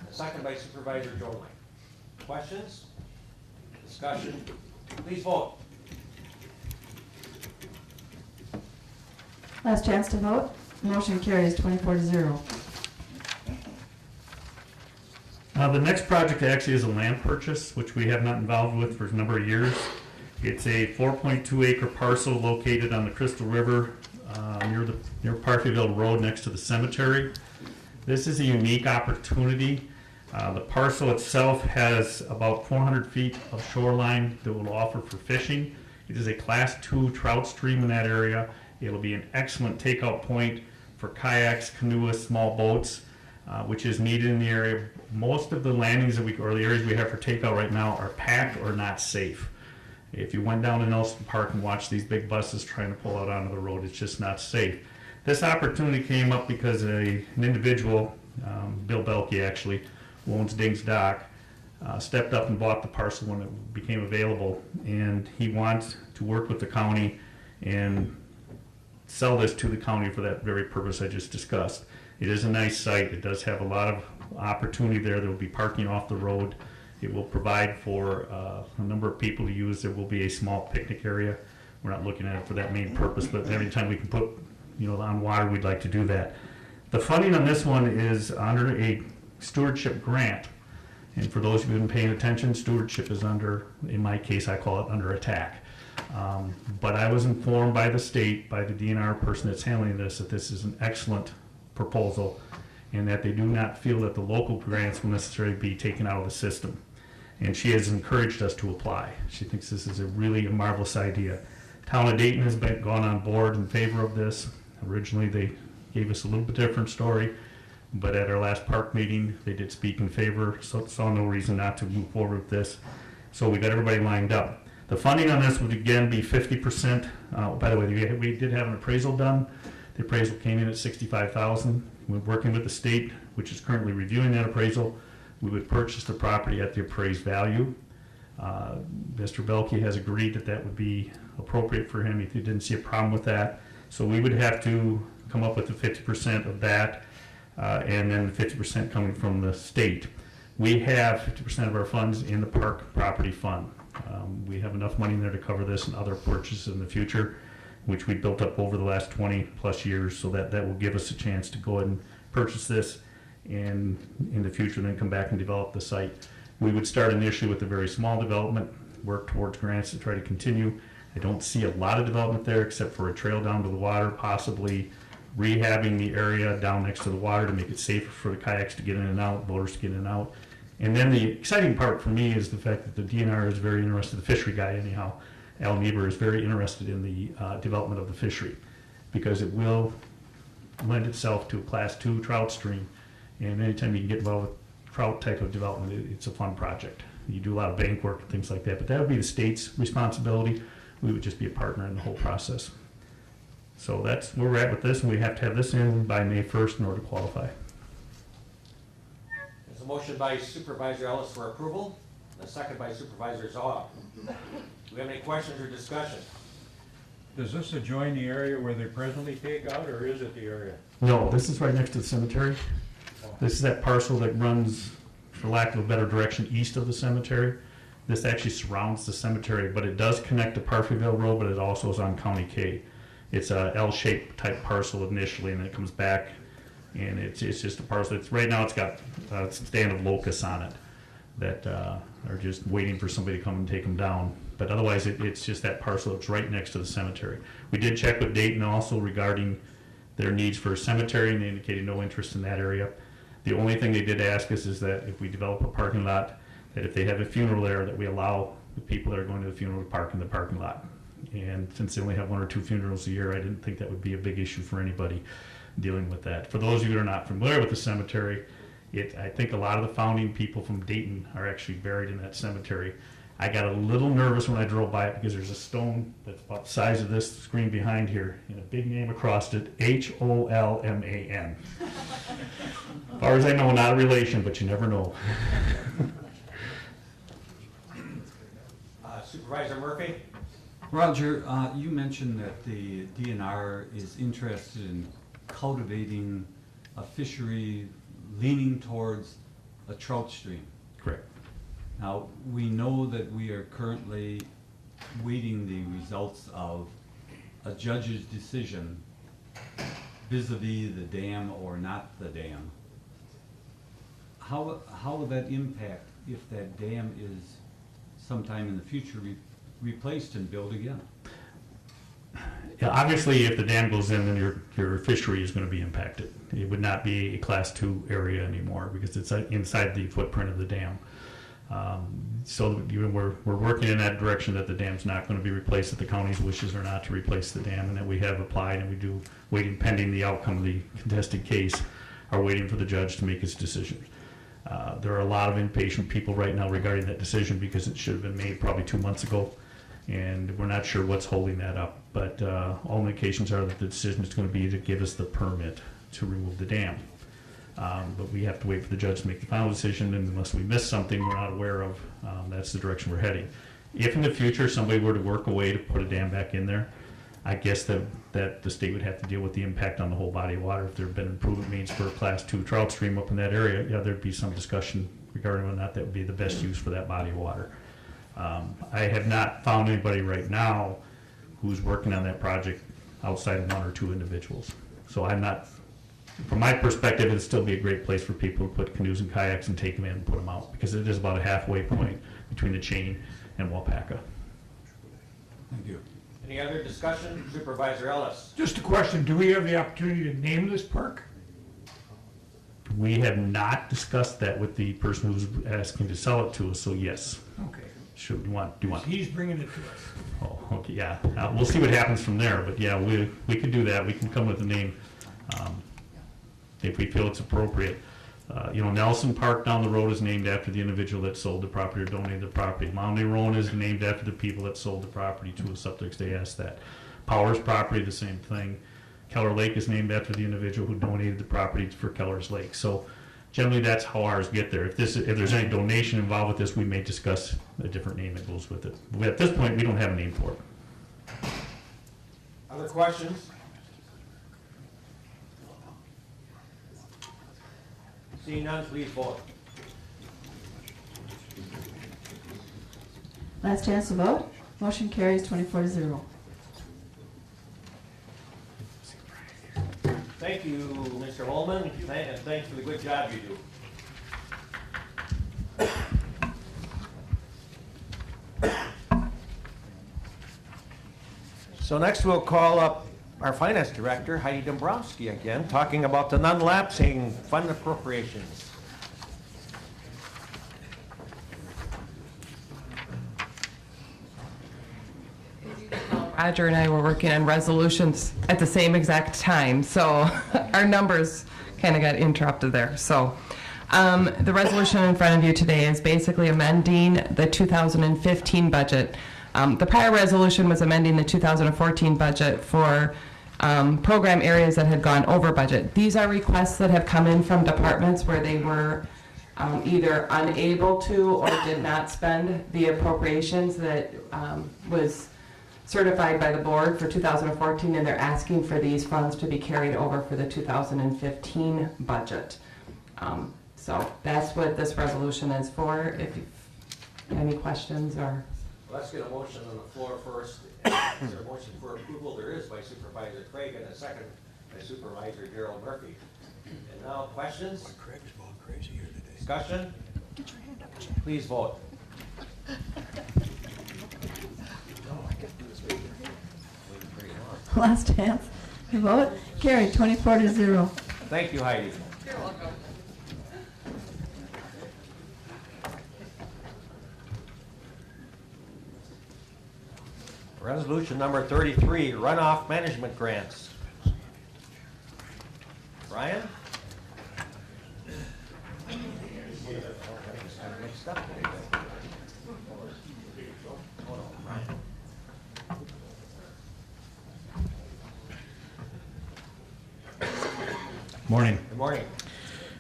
a second by Supervisor Joling. Questions? Discussion? Please vote. Last chance to vote. Motion carries 24-0. The next project actually is a land purchase, which we have not involved with for a number of years. It's a 4.2 acre parcel located on the Crystal River near Parkville Road next to the cemetery. This is a unique opportunity. The parcel itself has about 400 feet of shoreline that will offer for fishing. It is a Class 2 trout stream in that area. It'll be an excellent takeout point for kayaks, canoeists, small boats, which is needed in the area. Most of the landings or the areas we have for takeout right now are packed or not safe. If you went down to Nelson Park and watched these big buses trying to pull out onto the road, it's just not safe. This opportunity came up because an individual, Bill Belke actually, who owns Ding's Dock, stepped up and bought the parcel when it became available, and he wants to work with the county and sell this to the county for that very purpose I just discussed. It is a nice site. It does have a lot of opportunity there. There will be parking off the road. It will provide for a number of people to use. There will be a small picnic area. We're not looking at it for that main purpose, but every time we can put on water, we'd like to do that. The funding on this one is under a stewardship grant. And for those of you who've been paying attention, stewardship is under, in my case, I call it under attack. But I was informed by the state, by the DNR person that's handling this, that this is an excellent proposal and that they do not feel that the local grants will necessarily be taken out of the system. And she has encouraged us to apply. She thinks this is a marvelous idea. Town of Dayton has gone on board in favor of this. Originally they gave us a little bit different story, but at our last park meeting they did speak in favor, so saw no reason not to move forward with this. So we got everybody lined up. The funding on this would again be 50%. By the way, we did have an appraisal done. The appraisal came in at $65,000. We're working with the state, which is currently reviewing that appraisal. We would purchase the property at the appraised value. Mr. Belke has agreed that that would be appropriate for him if he didn't see a problem with that. So we would have to come up with the 50% of that, and then 50% coming from the state. We have 50% of our funds in the park property fund. We have enough money in there to cover this and other purchases in the future, which we built up over the last 20 plus years, so that will give us a chance to go ahead and purchase this and in the future then come back and develop the site. We would start initially with a very small development, work towards grants to try to continue. I don't see a lot of development there except for a trail down to the water, possibly rehabbing the area down next to the water to make it safer for the kayaks to get in and out, boaters to get in and out. And then the exciting part for me is the fact that the DNR is very interested, the fishery guy anyhow, Al Niebuhr is very interested in the development of the fishery, because it will lend itself to a class 2 trout stream. And anytime you can get involved with trout type of development, it's a fun project. You do a lot of bank work and things like that, but that would be the state's responsibility. We would just be a partner in the whole process. So that's where we're at with this, and we have to have this in by May 1st in order to qualify. There's a motion by Supervisor Ellis for approval, and a second by Supervisor Zaw. Do we have any questions or discussion? Does this adjoin the area where they presently take out, or is it the area? No, this is right next to the cemetery. This is that parcel that runs, for lack of a better direction, east of the cemetery. This actually surrounds the cemetery, but it does connect to Parfeyville Road, but it also is on County K. It's a L-shaped type parcel initially, and then it comes back, and it's just a parcel. It's right now it's got a stand of locusts on it that are just waiting for somebody to come and take them down. But otherwise, it's just that parcel that's right next to the cemetery. We did check with Dayton also regarding their needs for a cemetery, and they indicated no interest in that area. The only thing they did ask us is that if we develop a parking lot, that if they have a funeral there, that we allow the people that are going to the funeral to park in the parking lot. And since they only have 1 or 2 funerals a year, I didn't think that would be a big issue for anybody dealing with that. For those of you that are not familiar with the cemetery, I think a lot of the founding people from Dayton are actually buried in that cemetery. I got a little nervous when I drove by it because there's a stone that's about the size of this screen behind here and a big name across it, Holman. As far as I know, not a relation, but you never know. Supervisor Murphy? Roger, you mentioned that the DNR is interested in cultivating a fishery leaning towards a trout stream. Correct. Now, we know that we are currently waiting the results of a judge's decision vis-a-vis the dam or not the dam. How will that impact if that dam is sometime in the future replaced and built again? Yeah, obviously, if the dam goes in, then your fishery is going to be impacted. It would not be a class 2 area anymore because it's inside the footprint of the dam. So we're working in that direction that the dam's not going to be replaced, that the county's wishes are not to replace the dam, and that we have applied and we do, waiting pending the outcome of the contested case, are waiting for the judge to make his decision. There are a lot of impatient people right now regarding that decision because it should have been made probably 2 months ago, and we're not sure what's holding that up. But all indications are that the decision is going to be to give us the permit to remove the dam. But we have to wait for the judge to make the final decision, and unless we miss something we're not aware of, that's the direction we're heading. If in the future somebody were to work a way to put a dam back in there, I guess that the state would have to deal with the impact on the whole body of water. If there have been improvement means for a class 2 trout stream up in that area, yeah, there'd be some discussion regarding whether or not that would be the best use for that body of water. I have not found anybody right now who's working on that project outside of 1 or 2 individuals. So I'm not, from my perspective, it'd still be a great place for people to put canoes and kayaks and take them in and put them out, because it is about a halfway point between the chain and Waupaca. Thank you. Any other discussion? Supervisor Ellis? Just a question, do we have the opportunity to name this park? We have not discussed that with the person who's asking to sell it to us, so yes. Okay. Should do you want? He's bringing it to us. Oh, okay, yeah. We'll see what happens from there, but yeah, we could do that. We can come with a name if we feel it's appropriate. Nelson Park down the road is named after the individual that sold the property or donated the property. Mount Roan is named after the people that sold the property to us. Subjects they asked that. Powers property, the same thing. Keller Lake is named after the individual who donated the property for Keller's Lake. So generally that's how ours get there. If there's any donation involved with this, we may discuss a different name that goes with it. But at this point, we don't have a name for it. Other questions? Seeing none, please vote. Last chance to vote. Motion carries 24-0. Thank you, Mr. Holman, and thanks for the good job you do. So next we'll call up our Finance Director, Heidi Dombrowski again, talking about the non-lapsing fund appropriations. Roger and I were working on resolutions at the same exact time, so our numbers kind of got interrupted there. So the resolution in front of you today is basically amending the 2015 budget. The prior resolution was amending the 2014 budget for program areas that had gone over budget. These are requests that have come in from departments where they were either unable to or did not spend the appropriations that was certified by the board for 2014, and they're asking for these funds to be carried over for the 2015 budget. So that's what this resolution is for. If you have any questions or... Let's get a motion on the floor first. Is there a motion for approval? There is by Supervisor Craig and a second by Supervisor Gerald Murphy. And now questions? Craig's going crazy here today. Discussion? Please vote. Last chance to vote. Carried 24-0. Thank you, Heidi. You're welcome. Resolution number 33, runoff management grants. Brian? Morning. Good morning.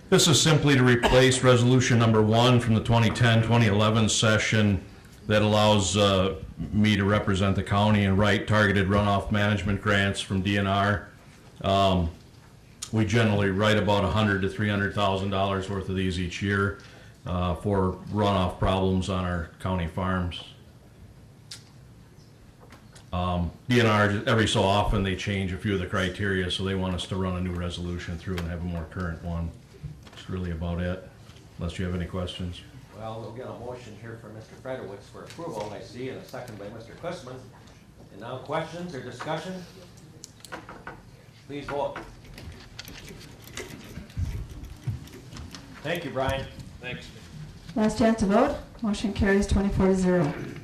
This is simply to replace resolution number 1 from the 2010-2011 session that allows me to represent the county and write targeted runoff management grants from DNR. We generally write about $100,000 to $300,000 worth of these each year for runoff problems on our county farms. DNR, every so often they change a few of the criteria, so they want us to run a new resolution through and have a more current one. That's really about it, unless you have any questions. Well, we'll get a motion here from Mr. Fredowitz for approval, I see, and a second by Mr. Kussman. And now questions or discussion? Please vote. Thank you, Brian. Thanks. Last chance to vote. Motion carries 24-0.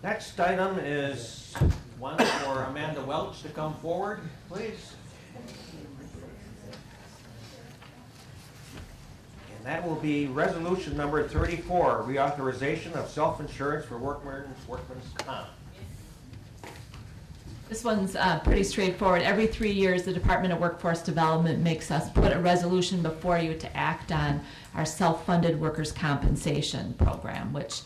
Next item is one for Amanda Welch to come forward, please. And that will be resolution number 34, reauthorization of self-insurance for workman's comp. This one's pretty straightforward. Every 3 years, the Department of Workforce Development makes us put a resolution before you to act on our self-funded workers' compensation program, which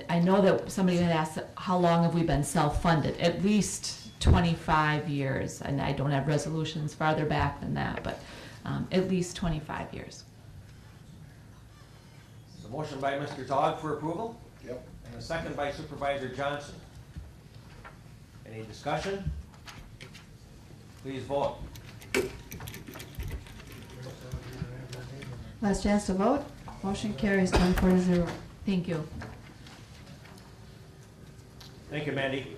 I know that somebody had asked, how long have we been self-funded? At least 25 years, and I don't have resolutions farther back than that, but at least 25 years. The motion by Mr. Todd for approval? Yep. And a second by Supervisor Johnson. Any discussion? Please vote. Last chance to vote. Motion carries 24-0. Thank you. Thank you, Mandy.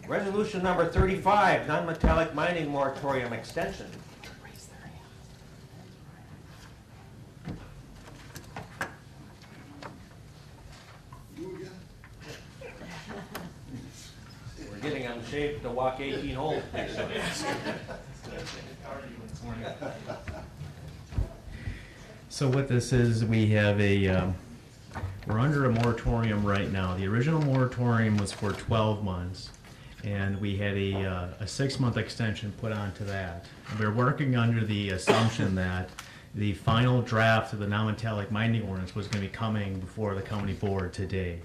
Resolution number 35, non-metallic mining moratorium extension. in shape to walk 18 holes. So what this is, we have we're under a moratorium right now. The original moratorium was for 12 months, and we had a 6-month extension put onto that. And we're working under the assumption that the final draft of the non-metallic mining ordinance was going to be coming before the county board today.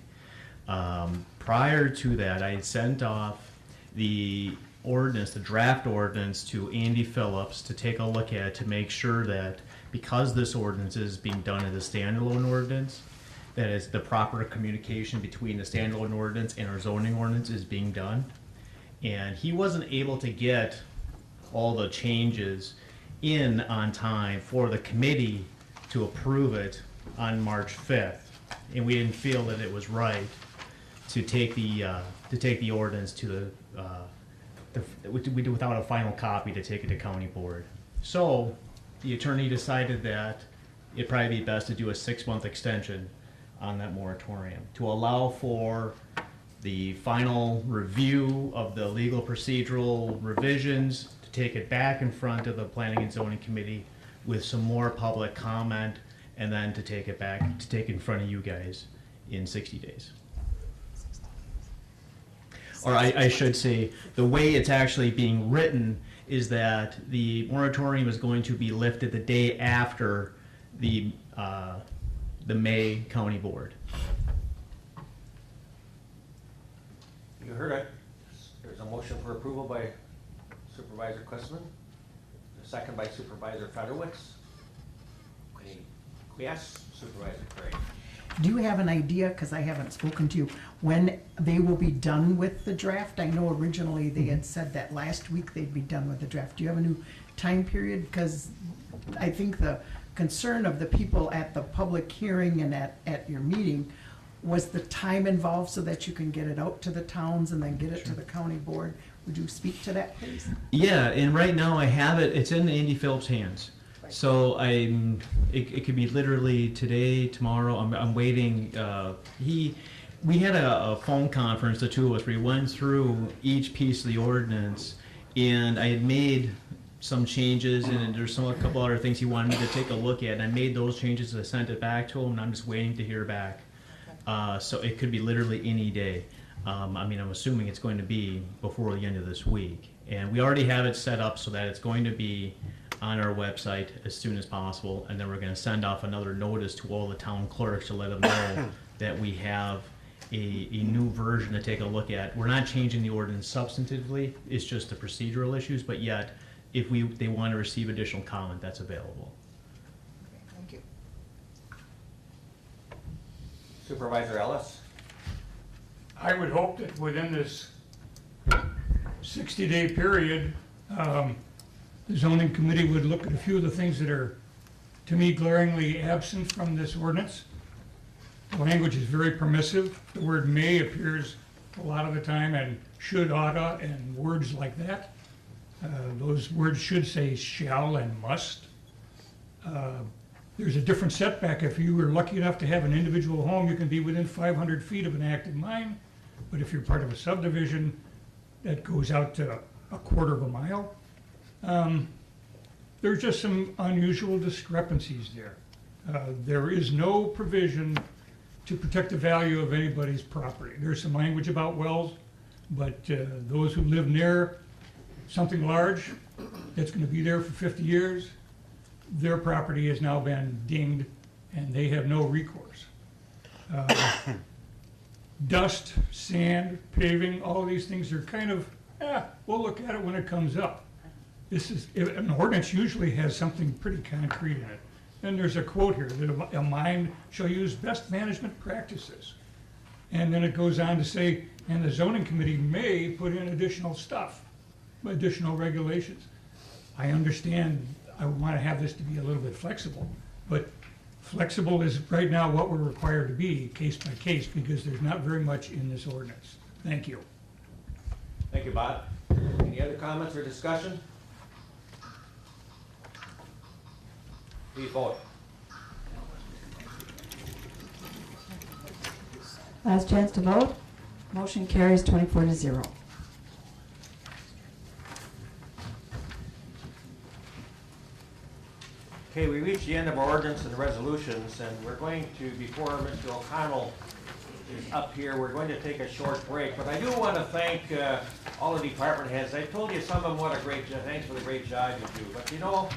Prior to that, I had sent off the ordinance, the draft ordinance, to Andy Phillips to take a look at, to make sure that because this ordinance is being done as a standalone ordinance, that is the proper communication between the standalone ordinance and our zoning ordinance is being done. And he wasn't able to get all the changes in on time for the committee to approve it on March 5th. And we didn't feel that it was right to take the ordinance to without a final copy to take it to county board. So the attorney decided that it'd probably be best to do a 6-month extension on that moratorium to allow for the final review of the legal procedural revisions, to take it back in front of the Planning and Zoning Committee with some more public comment, and then to take it back, to take it in front of you guys in 60 days. Or I should say, the way it's actually being written is that the moratorium is going to be lifted the day after the May County Board. You heard it. There's a motion for approval by Supervisor Quistman, a second by Supervisor Fedorowicz. Any yes, Supervisor Craig? Do you have an idea, because I haven't spoken to you, when they will be done with the draft? I know originally they had said that last week they'd be done with the draft. Do you have a new time period? Because I think the concern of the people at the public hearing and at your meeting was the time involved so that you can get it out to the towns and then get it to the county board. Would you speak to that, please? Yeah, and right now I have it, it's in Andy Phillips' hands. So it could be literally today, tomorrow. I'm waiting. We had a phone conference, the two of us, where we went through each piece of the ordinance, and I had made some changes, and there's a couple other things he wanted me to take a look at, and I made those changes. I sent it back to him, and I'm just waiting to hear back. So it could be literally any day. I'm assuming it's going to be before the end of this week, and we already have it set up so that it's going to be on our website as soon as possible, and then we're going to send off another notice to all the town clerks to let them know that we have a new version to take a look at. We're not changing the ordinance substantively, it's just the procedural issues, but yet if they want to receive additional comment, that's available. Thank you. Supervisor Ellis? I would hope that within this 60-day period, the zoning committee would look at a few of the things that are, to me, glaringly absent from this ordinance. The language is very permissive. The word may appears a lot of the time, and should, oughta, and words like that. Those words should say shall and must. There's a different setback. If you were lucky enough to have an individual home, you can be within 500 feet of an active mine. But if you're part of a subdivision, that goes out to a quarter of a mile. There's just some unusual discrepancies there. There is no provision to protect the value of anybody's property. There's some language about wells, but those who live near something large that's going to be there for 50 years, their property has now been dinged and they have no recourse. Dust, sand, paving, all of these things are kind of, we'll look at it when it comes up. An ordinance usually has something pretty concrete in it. And there's a quote here, that a mine shall use best management practices. And then it goes on to say, and the zoning committee may put in additional stuff, additional regulations. I understand, I want to have this to be a little bit flexible, but flexible is right now what we're required to be, case by case, because there's not very much in this ordinance. Thank you. Thank you, Bob. Any other comments or discussion? Please vote. Last chance to vote. Motion carries 24-0. Okay, we reached the end of our ordinance and resolutions, and we're going to, before Mr. O'Connell is up here, we're going to take a short break. But I do want to thank all the department heads. I told you some of them what a great job, thanks for the great job you do. But you know,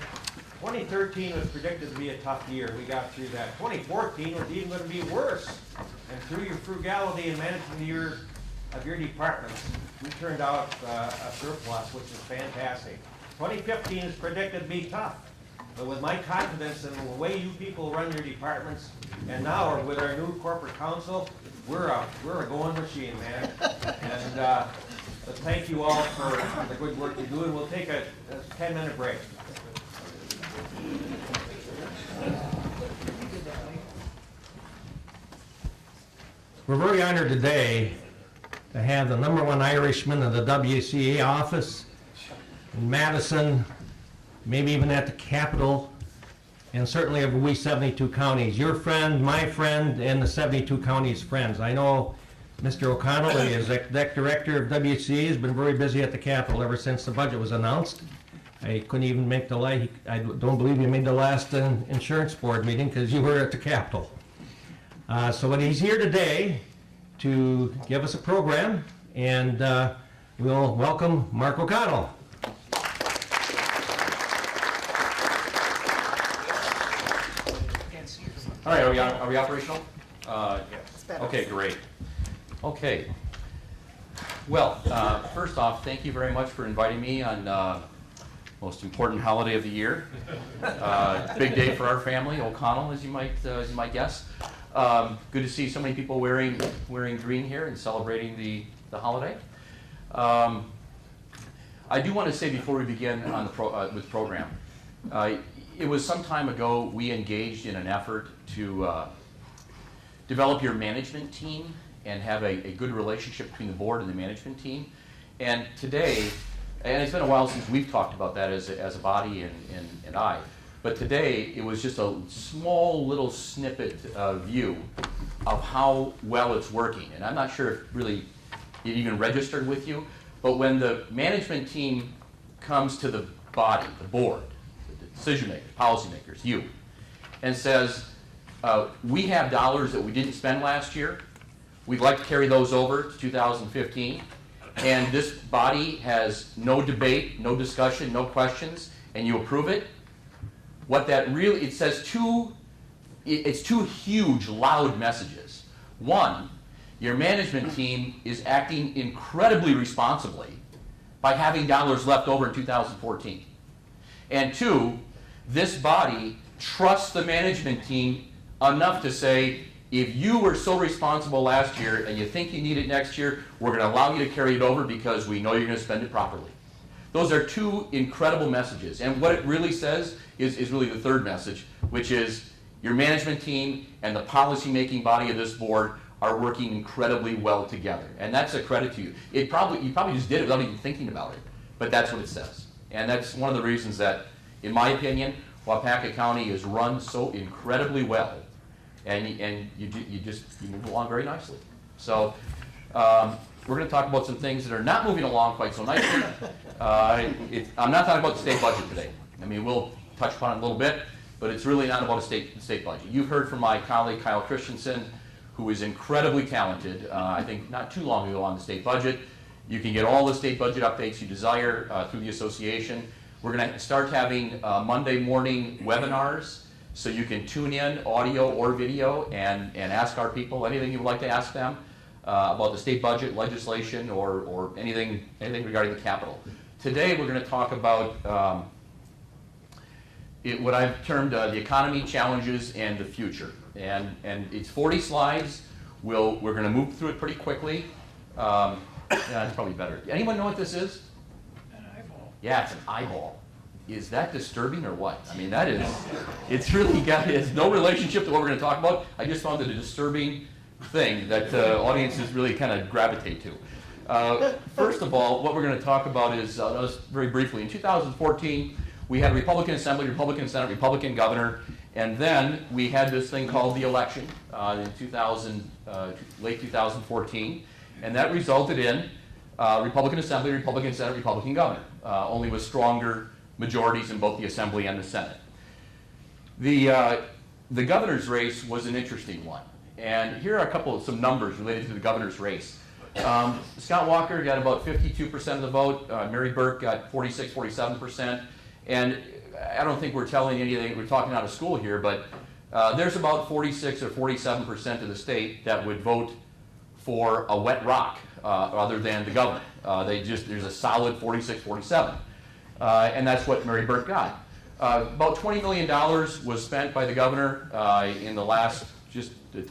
2013 was predicted to be a tough year. We got through that. 2014 was even going to be worse. And through your frugality in managing of your departments, we turned out a surplus, which is fantastic. 2015 is predicted to be tough. But with my confidence in the way you people run your departments, and now with our new corporate council, we're a going machine, man. And but thank you all for the good work you do, and we'll take a 10-minute break. We're very honored today to have the #1 Irishman of the WCA office in Madison, maybe even at the Capitol, and certainly of we 72 counties. Your friend, my friend, and the 72 counties' friends. I know Mr. O'Connell, the exec director of WCA, has been very busy at the Capitol ever since the budget was announced. I couldn't even make the I don't believe you made the last insurance board meeting because you were at the Capitol. So when he's here today to give us a program, and we'll welcome Mark O'Connell. All right, are we operational? Okay, great. Okay. Well, first off, thank you very much for inviting me on most important holiday of the year. Big day for our family, O'Connell, as you might guess. Good to see so many people wearing green here and celebrating the holiday. I do want to say before we begin on the with the program, it was some time ago we engaged in an effort to develop your management team and have a good relationship between the board and the management team. And today, and it's been a while since we've talked about that as a body and I, but today it was just a small little snippet view of how well it's working. And I'm not sure if really it even registered with you, but when the management team comes to the body, the board, the decision makers, policy makers, you, and says, we have dollars that we didn't spend last year, we'd like to carry those over to 2015, and this body has no debate, no discussion, no questions, and you approve it, what that really, it says it's two huge, loud messages. One, your management team is acting incredibly responsibly by having dollars left over in 2014. And two, this body trusts the management team enough to say, if you were so responsible last year and you think you need it next year, we're going to allow you to carry it over because we know you're going to spend it properly. Those are two incredible messages. And what it really says is really the third message, which is your management team and the policy-making body of this board are working incredibly well together. And that's a credit to you. You probably just did it without even thinking about it, but that's what it says. And that's one of the reasons that, in my opinion, Waupaca County is run so incredibly well, and you move along very nicely. So we're going to talk about some things that are not moving along quite so nicely. I'm not talking about the state budget today. I mean, we'll touch upon it a little bit, but it's really not about the state budget. You've heard from my colleague Kyle Christensen, who is incredibly talented, I think not too long ago on the state budget. You can get all the state budget updates you desire through the association. We're going to start having Monday morning webinars, so you can tune in, audio or video, and ask our people anything you would like to ask them about the state budget, legislation, or anything regarding the Capitol. Today we're going to talk about what I've termed the economy, challenges, and the future. And it's 40 slides. We're going to move through it pretty quickly. Yeah, that's probably better. Anyone know what this is? An eyeball. Yeah, it's an eyeball. Is that disturbing or what? I mean, it's no relationship to what we're going to talk about. I just found it a disturbing thing that audiences really kind of gravitate to. First of all, what we're going to talk about is, just very briefly, in 2014, we had a Republican Assembly, Republican Senate, Republican governor, and then we had this thing called the election in late 2014, and that resulted in Republican Assembly, Republican Senate, Republican governor, only with stronger majorities in both the Assembly and the Senate. The governor's race was an interesting one. And here are some numbers related to the governor's race. Scott Walker got about 52% of the vote. Mary Burke got 46, 47%. And I don't think we're telling anything, we're talking out of school here, but there's about 46 or 47% of the state that would vote for a wet rock other than the governor. There's a solid 46, 47. And that's what Mary Burke got. About $20 million was spent by the governor in the last, just the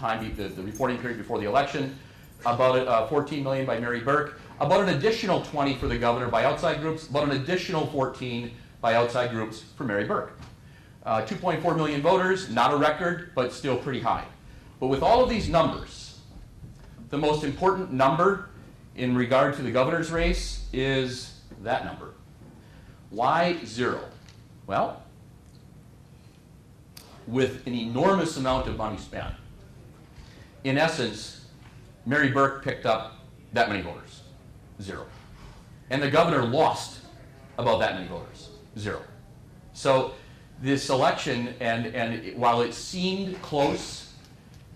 reporting period before the election. About $14 million by Mary Burke. About an additional 20 for the governor by outside groups. About an additional 14 by outside groups for Mary Burke. 2.4 million voters, not a record, but still pretty high. But with all of these numbers, the most important number in regard to the governor's race is that number. Why 0? Well, with an enormous amount of money spent, in essence, Mary Burke picked up that many voters, 0. And the governor lost about that many voters, 0. So this election, and while it seemed close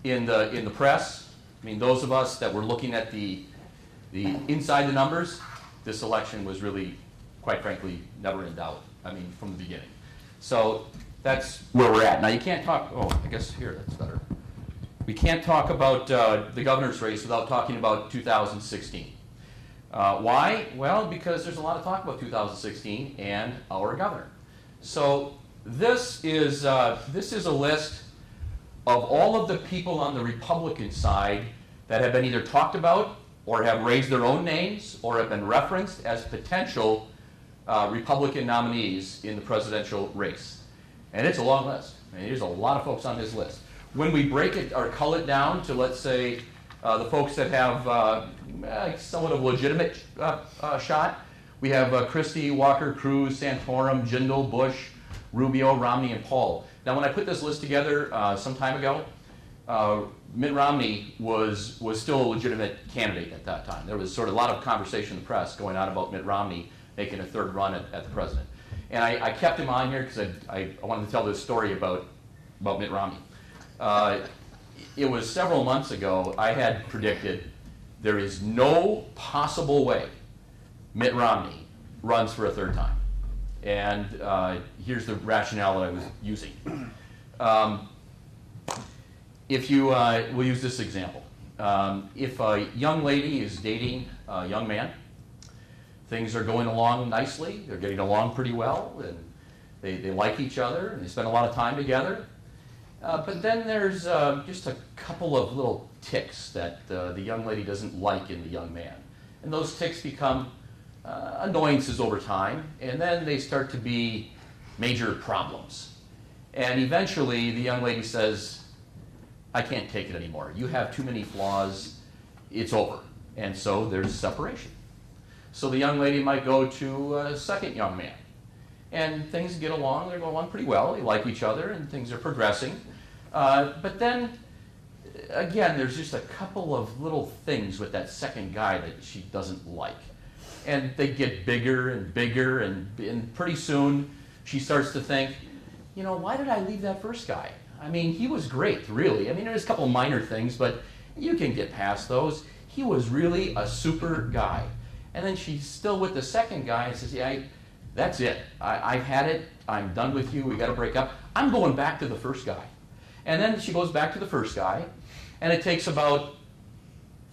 in the press, I mean, those of us that were looking at the inside the numbers, this election was really, quite frankly, never in doubt. I mean, from the beginning. So that's where we're at. Now you can't talk, I guess here, that's better. We can't talk about the governor's race without talking about 2016. Why? Well, because there's a lot of talk about 2016 and our governor. So this is a list of all of the people on the Republican side that have been either talked about or have raised their own names or have been referenced as potential Republican nominees in the presidential race. And it's a long list. I mean, there's a lot of folks on this list. When we break it or cull it down to, let's say, the folks that have somewhat of a legitimate shot, we have Christie, Walker, Cruz, Santorum, Jindal, Bush, Rubio, Romney, and Paul. Now, when I put this list together some time ago, Mitt Romney was still a legitimate candidate at that time. There was sort of a lot of conversation in the press going on about Mitt Romney making a third run at the president. And I kept him on here because I wanted to tell this story about Mitt Romney. It was several months ago I had predicted there is no possible way Mitt Romney runs for a third time. And here's the rationale that I was using. We'll use this example. If a young lady is dating a young man, things are going along nicely, they're getting along pretty well, and they like each other, and they spend a lot of time together. But then there's just a couple of little tics that the young lady doesn't like in the young man. And those tics become annoyances over time, and then they start to be major problems. And eventually the young lady says, I can't take it anymore. You have too many flaws, it's over. And so there's separation. So the young lady might go to a second young man. And things get along, they're going along pretty well, they like each other, and things are progressing. But then, again, there's just a couple of little things with that second guy that she doesn't like. And they get bigger and bigger, and pretty soon she starts to think, you know, why did I leave that first guy? I mean, he was great, really. I mean, there's a couple minor things, but you can get past those. He was really a super guy. And then she's still with the second guy and says, yeah, that's it. I've had it. I'm done with you. We got to break up. I'm going back to the first guy. And then she goes back to the first guy, and it takes about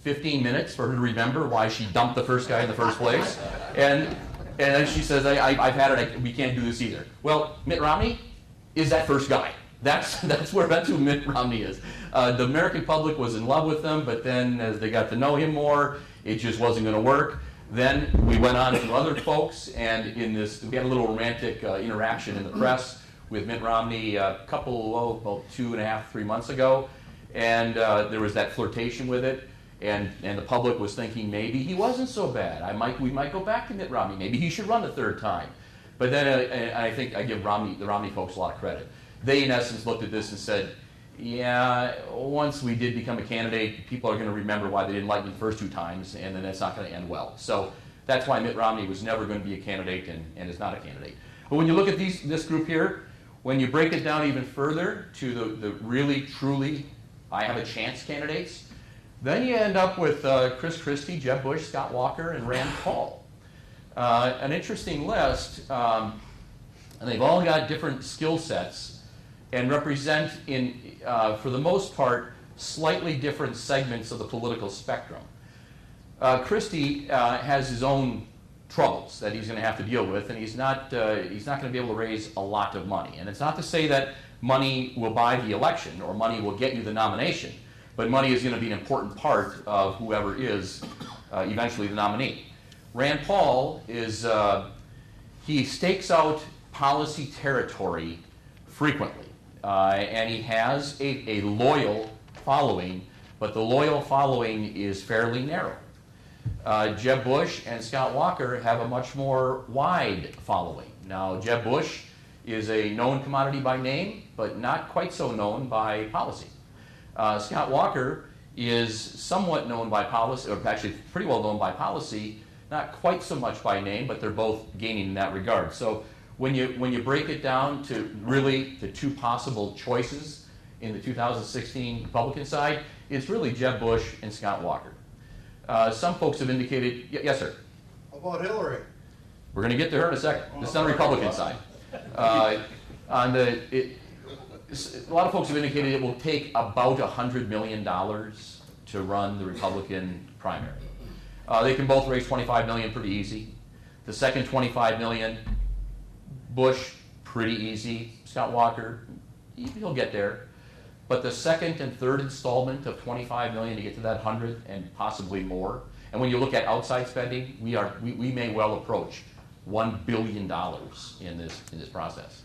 15 minutes for her to remember why she dumped the first guy in the first place. And then she says, I've had it. We can't do this either. Well, Mitt Romney is that first guy. That's who Mitt Romney is. The American public was in love with him, but then as they got to know him more, it just wasn't going to work. Then we went on to other folks, and we had a little romantic interaction in the press with Mitt Romney about 2.5, 3 months ago, and there was that flirtation with it, and the public was thinking maybe he wasn't so bad. We might go back to Mitt Romney. Maybe he should run the third time. But then I think I give the Romney folks a lot of credit. They, in essence, looked at this and said, yeah, once we did become a candidate, people are going to remember why they didn't like me the first 2 times, and then that's not going to end well. So that's why Mitt Romney was never going to be a candidate and is not a candidate. But when you look at this group here, When you break it down even further to the really, truly, I have a chance candidates, then you end up with Chris Christie, Jeb Bush, Scott Walker, and Rand Paul. An interesting list, and they've all got different skill sets and represent, for the most part, slightly different segments of the political spectrum. Christie has his own troubles that he's going to have to deal with, and he's not going to be able to raise a lot of money. And it's not to say that money will buy the election or money will get you the nomination, but money is going to be an important part of whoever is eventually the nominee. Rand Paul is, he stakes out policy territory frequently, and he has a loyal following, but the loyal following is fairly narrow. Jeb Bush and Scott Walker have a much more wide following. Now, Jeb Bush is a known commodity by name, but not quite so known by policy. Scott Walker is somewhat known by policy, or actually pretty well known by policy, not quite so much by name, but they're both gaining in that regard. So when you break it down to really the two possible choices in the 2016 Republican side, it's really Jeb Bush and Scott Walker. Some folks have indicated, yes, sir. How about Hillary? We're going to get to her in a second. This is on the Republican side. A lot of folks have indicated it will take about $100 million to run the Republican primary. They can both raise $25 million pretty easy. The second $25 million, Bush, pretty easy. Scott Walker, he'll get there. But the second and third installment of $25 million to get to that 100 and possibly more. And when you look at outside spending, we may well approach $1 billion in this process.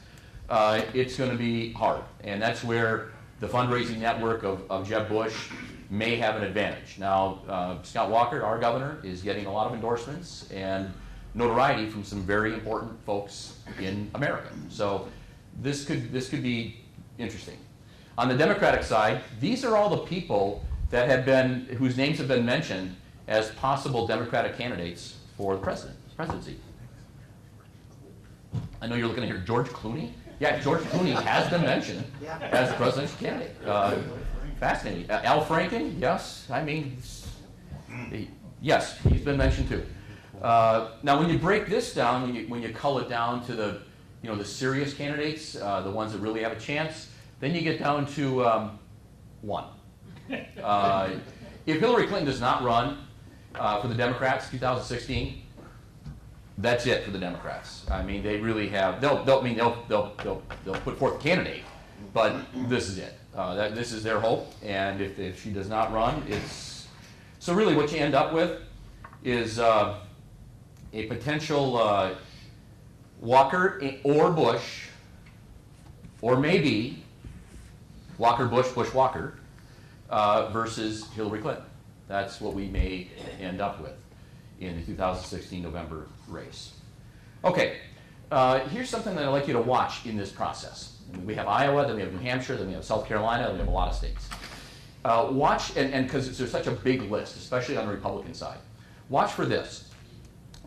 It's going to be hard, and that's where the fundraising network of Jeb Bush may have an advantage. Now, Scott Walker, our governor, is getting a lot of endorsements and notoriety from some very important folks in America. So this could be interesting. On the Democratic side, these are all the people that have been, whose names have been mentioned as possible Democratic candidates for the presidency. I know you're looking at here, George Clooney. Yeah, George Clooney has been mentioned as the presidential candidate. Fascinating. Al Franken, yes. I mean, yes, he's been mentioned too. Now, when you break this down, when you cull it down to the serious candidates, the ones that really have a chance, then you get down to one. If Hillary Clinton does not run for the Democrats 2016, that's it for the Democrats. I mean, they really have. They'll put forth a candidate, but this is it. This is their hope, and if she does not run, it's so really what you end up with is a potential Walker or Bush, or maybe Walker, Bush, Bush, Walker, versus Hillary Clinton. That's what we may end up with in the 2016 November race. Okay, here's something that I'd like you to watch in this process. We have Iowa, then we have New Hampshire, then we have South Carolina, then we have a lot of states. Watch, and because there's such a big list, especially on the Republican side, watch for this.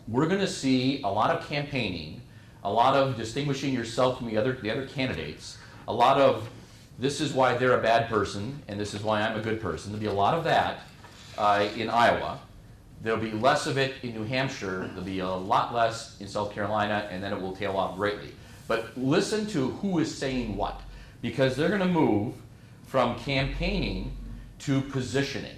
We're going to see a lot of campaigning, a lot of distinguishing yourself from the other candidates, a lot of this is why they're a bad person, and this is why I'm a good person. There'll be a lot of that in Iowa. There'll be less of it in New Hampshire. There'll be a lot less in South Carolina, and then it will tail off greatly. But listen to who is saying what, because they're going to move from campaigning to positioning.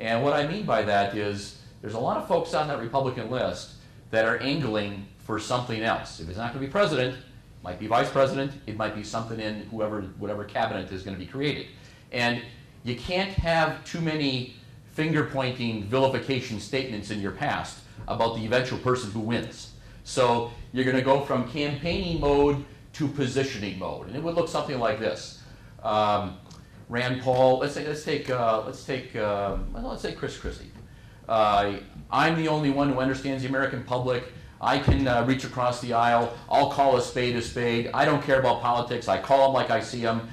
And what I mean by that is there's a lot of folks on that Republican list that are angling for something else. If it's not going to be president, it might be vice president, it might be something in whatever cabinet is going to be created. And you can't have too many finger-pointing vilification statements in your past about the eventual person who wins. So you're going to go from campaigning mode to positioning mode, and it would look something like this. Rand Paul. Let's take Chris Christie. I'm the only one who understands the American public. I can reach across the aisle. I'll call a spade a spade. I don't care about politics. I call them like I see them.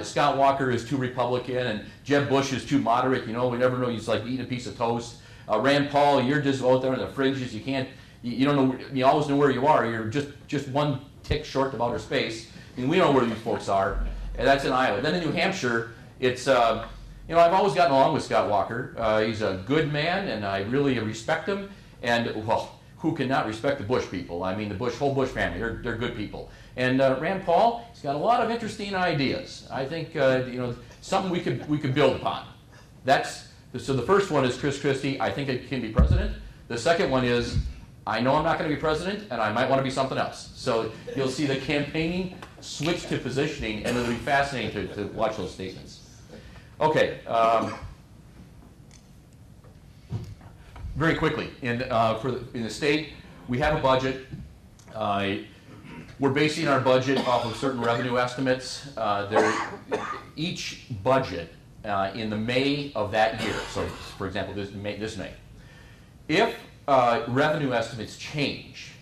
Scott Walker is too Republican, and Jeb Bush is too moderate. You know, we never know. He's like eating a piece of toast. Rand Paul, you're just out there on the fringes. You can't. You don't know. You always know where you are. You're just one tick short of outer space. And we know where these folks are, and that's in Iowa. Then in New Hampshire, it's, I've always gotten along with Scott Walker. He's a good man, and I really respect him. And, well, who cannot respect the Bush people? I mean, the whole Bush family, they're good people. And Rand Paul, he's got a lot of interesting ideas. I think, something we could build upon. So the first one is Chris Christie, I think it can be president. The second one is, I know I'm not going to be president, and I might want to be something else. So you'll see the campaigning switch to positioning, and it'll be fascinating to watch those statements. Okay. Very quickly, in the state, we have a budget. We're basing our budget off of certain revenue estimates. Each budget in the May of that year, so for example, this May, if revenue estimates change,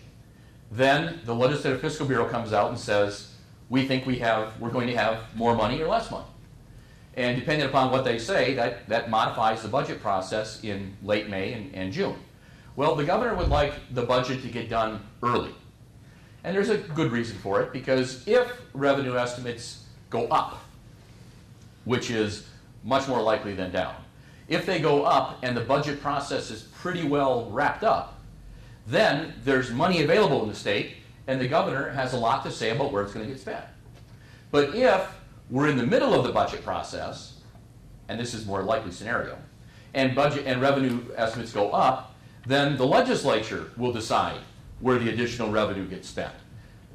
then the Legislative Fiscal Bureau comes out and says, we think we're going to have more money or less money. And depending upon what they say, that modifies the budget process in late May and June. Well, the governor would like the budget to get done early. And there's a good reason for it, because if revenue estimates go up, which is much more likely than down, if they go up and the budget process is pretty well wrapped up, then there's money available in the state, and the governor has a lot to say about where it's going to get spent. But if we're in the middle of the budget process, and this is a more likely scenario, and budget and revenue estimates go up, then the legislature will decide where the additional revenue gets spent.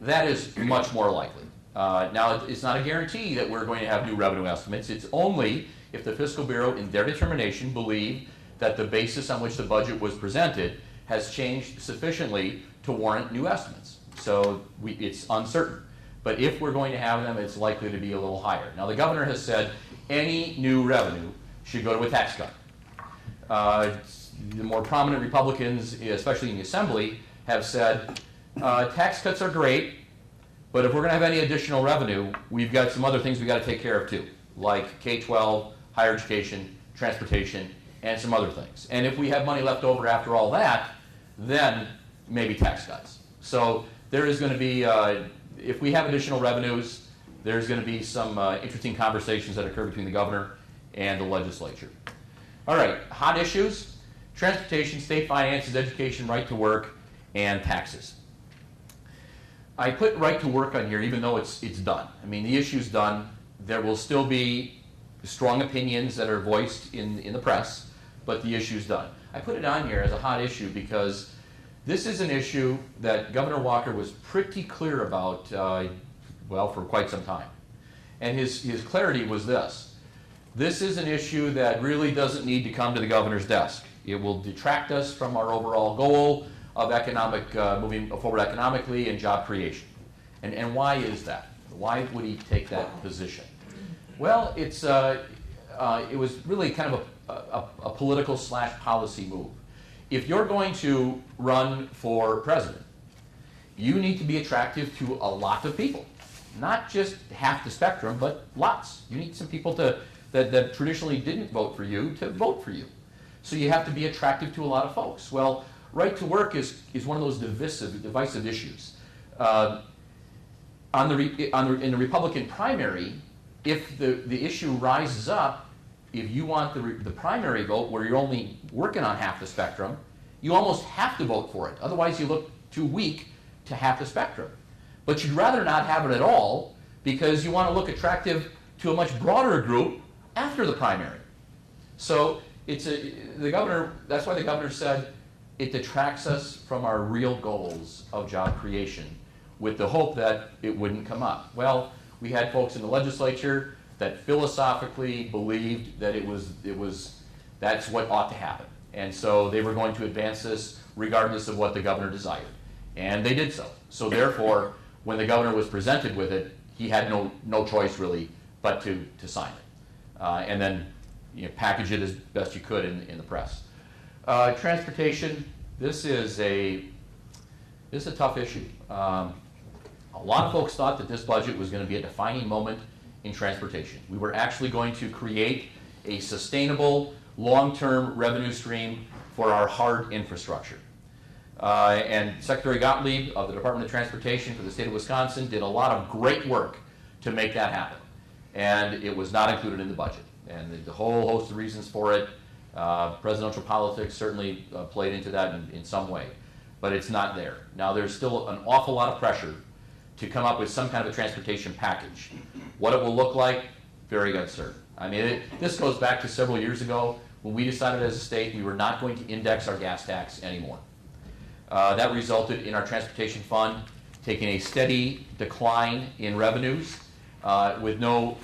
That is much more likely. Now, it's not a guarantee that we're going to have new revenue estimates. It's only if the Fiscal Bureau, in their determination, believe that the basis on which the budget was presented has changed sufficiently to warrant new estimates. So it's uncertain. But if we're going to have them, it's likely to be a little higher. Now, the governor has said any new revenue should go to a tax cut. The more prominent Republicans, especially in the Assembly, have said tax cuts are great, but if we're going to have any additional revenue, we've got some other things we've got to take care of too, like K-12, higher education, transportation, and some other things. And if we have money left over after all that, then maybe tax cuts. So there is going to be, if we have additional revenues, there's going to be some interesting conversations that occur between the governor and the legislature. All right, hot issues: transportation, state finances, education, right to work, and taxes. I put right to work on here even though it's done. I mean, the issue's done. There will still be strong opinions that are voiced in the press, but the issue's done. I put it on here as a hot issue because this is an issue that Governor Walker was pretty clear about, for quite some time. And his clarity was this: this is an issue that really doesn't need to come to the governor's desk. It will detract us from our overall goal of moving forward economically and job creation. And why is that? Why would he take that position? Well, it was really kind of a political / policy move. If you're going to run for president, you need to be attractive to a lot of people, not just half the spectrum, but lots. You need some people that traditionally didn't vote for you to vote for you. So you have to be attractive to a lot of folks. Well, right to work is one of those divisive issues. In the Republican primary, if the issue rises up, if you want the primary vote where you're only working on half the spectrum, you almost have to vote for it. Otherwise, you look too weak to half the spectrum. But you'd rather not have it at all because you want to look attractive to a much broader group after the primary. So that's why the governor said it detracts us from our real goals of job creation, with the hope that it wouldn't come up. Well, we had folks in the legislature that philosophically believed that that's what ought to happen. And so they were going to advance this regardless of what the governor desired. And they did so. So therefore, when the governor was presented with it, he had no choice really but to sign it. And then package it as best you could in the press. Transportation, this is a tough issue. A lot of folks thought that this budget was going to be a defining moment in transportation. We were actually going to create a sustainable, long-term revenue stream for our hard infrastructure. And Secretary Gottlieb of the Department of Transportation for the state of Wisconsin did a lot of great work to make that happen. And it was not included in the budget. And the whole host of reasons for it, presidential politics certainly played into that in some way. But it's not there. Now there's still an awful lot of pressure to come up with some kind of a transportation package. What it will look like, very uncertain. I mean, this goes back to several years ago when we decided as a state we were not going to index our gas tax anymore. That resulted in our transportation fund taking a steady decline in revenues with no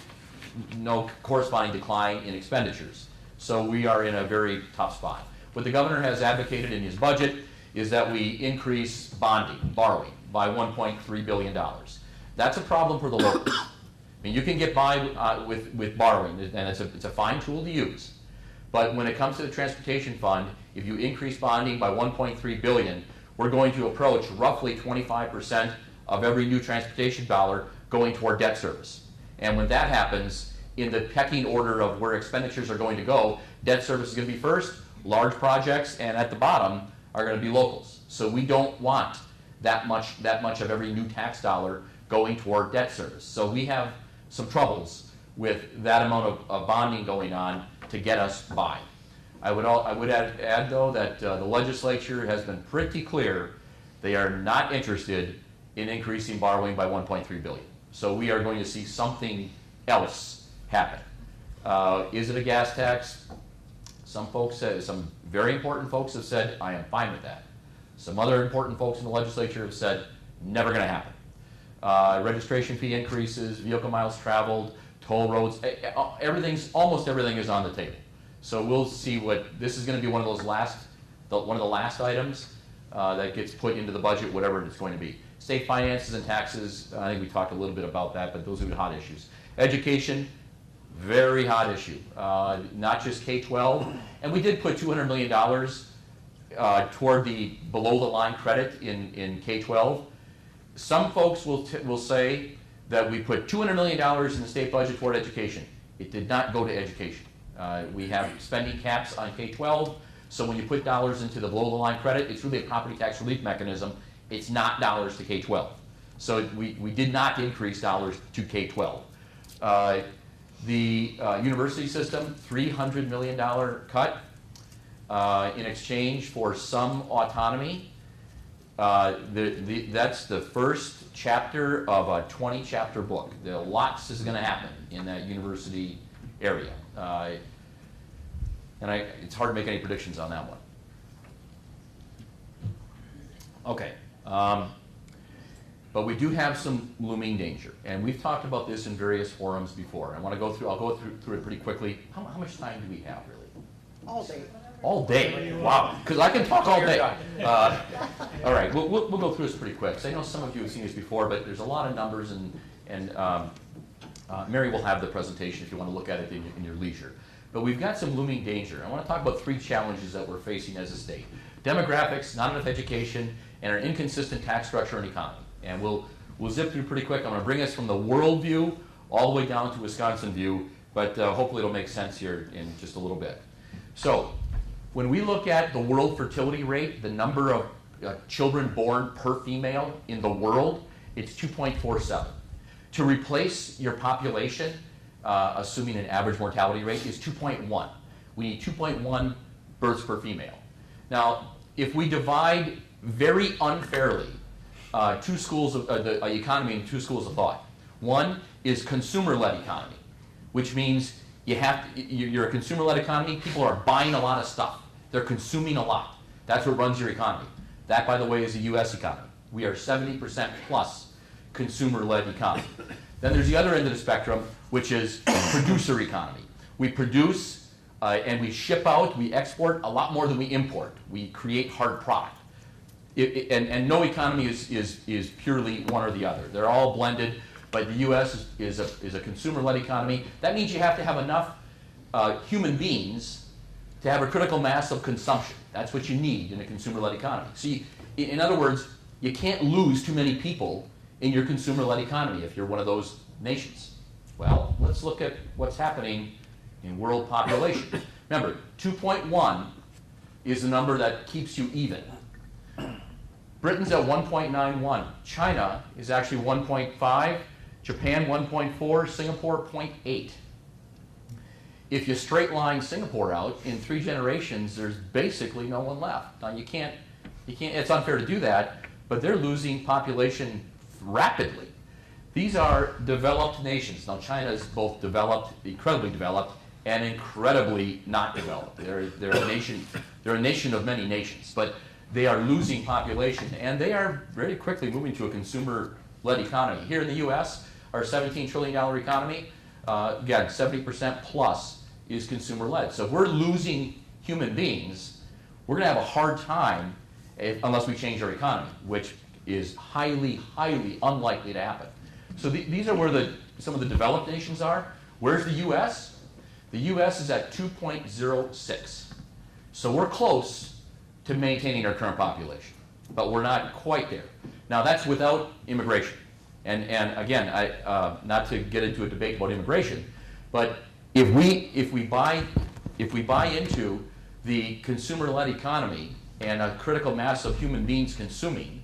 corresponding decline in expenditures. So we are in a very tough spot. What the governor has advocated in his budget is that we increase borrowing by $1.3 billion. That's a problem for the locals. I mean, you can get by with borrowing, and it's a fine tool to use. But when it comes to the transportation fund, if you increase bonding by $1.3 billion, we're going to approach roughly 25% of every new transportation dollar going toward debt service. And when that happens, in the pecking order of where expenditures are going to go, debt service is going to be first, large projects, and at the bottom are going to be locals. So we don't want that much of every new tax dollar going toward debt service. So we have some troubles with that amount of bonding going on to get us by. I would add though that the legislature has been pretty clear they are not interested in increasing borrowing by $1.3 billion. So we are going to see something else happen. Is it a gas tax? Some very important folks have said, I am fine with that. Some other important folks in the legislature have said, never going to happen. Registration fee increases, vehicle miles traveled, toll roads, almost everything is on the table. So we'll see this is going to be one of the last items that gets put into the budget, whatever it's going to be. State finances and taxes, I think we talked a little bit about that, but those are the hot issues. Education, very hot issue, not just K-12. And we did put $200 million toward the below-the-line credit in K-12. Some folks will say that we put $200 million in the state budget toward education. It did not go to education. We have spending caps on K-12, so when you put dollars into the below-the-line credit, it's really a property tax relief mechanism. It's not dollars to K-12. So we did not increase dollars to K-12. The university system, $300 million cut in exchange for some autonomy. That's the first chapter of a 20-chapter book. Lots is going to happen in that university area. It's hard to make any predictions on that one. Okay. But we do have some looming danger, and we've talked about this in various forums before. I'll go through it pretty quickly. How much time do we have, really? All day. All day? Wow, because I can talk all day. All right, we'll go through this pretty quick. So I know some of you have seen this before, but there's a lot of numbers, and Mary will have the presentation if you want to look at it in your leisure. But we've got some looming danger. I want to talk about 3 challenges that we're facing as a state. Demographics, not enough education, and an inconsistent tax structure and economy. And we'll zip through pretty quick. I'm going to bring us from the world view all the way down to Wisconsin view, but hopefully it'll make sense here in just a little bit. So when we look at the world fertility rate, the number of children born per female in the world, it's 2.47. To replace your population, assuming an average mortality rate, is 2.1. We need 2.1 births per female. Now, if we divide very unfairly the economy into 2 schools of thought. One is consumer-led economy, which means you're a consumer-led economy, people are buying a lot of stuff. They're consuming a lot. That's what runs your economy. That, by the way, is the U.S. economy. We are 70% plus consumer-led economy. Then there's the other end of the spectrum, which is producer economy. We produce and we ship out, we export a lot more than we import. We create hard product. And no economy is purely one or the other. They're all blended, but the U.S. is a consumer-led economy. That means you have to have enough human beings to have a critical mass of consumption. That's what you need in a consumer-led economy. See, in other words, you can't lose too many people in your consumer-led economy if you're one of those nations. Well, let's look at what's happening in world population. Remember, 2.1 is the number that keeps you even. Britain's at 1.91. China is actually 1.5. Japan 1.4. Singapore 0.8. If you straight line Singapore out, in 3 generations, there's basically no one left. Now you can't, it's unfair to do that, but they're losing population rapidly. These are developed nations. Now China is both developed, incredibly developed, and incredibly not developed. They're a nation of many nations, but they are losing population, and they are very quickly moving to a consumer-led economy. Here in the U.S., our $17 trillion economy, again, 70% plus is consumer-led. So if we're losing human beings, we're going to have a hard time unless we change our economy, which is highly, highly unlikely to happen. So these are where some of the developed nations are. Where's the U.S.? The U.S. is at 2.06. So we're close to maintaining our current population, but we're not quite there. Now that's without immigration. And again, not to get into a debate about immigration, but if we buy into the consumer-led economy and a critical mass of human beings consuming,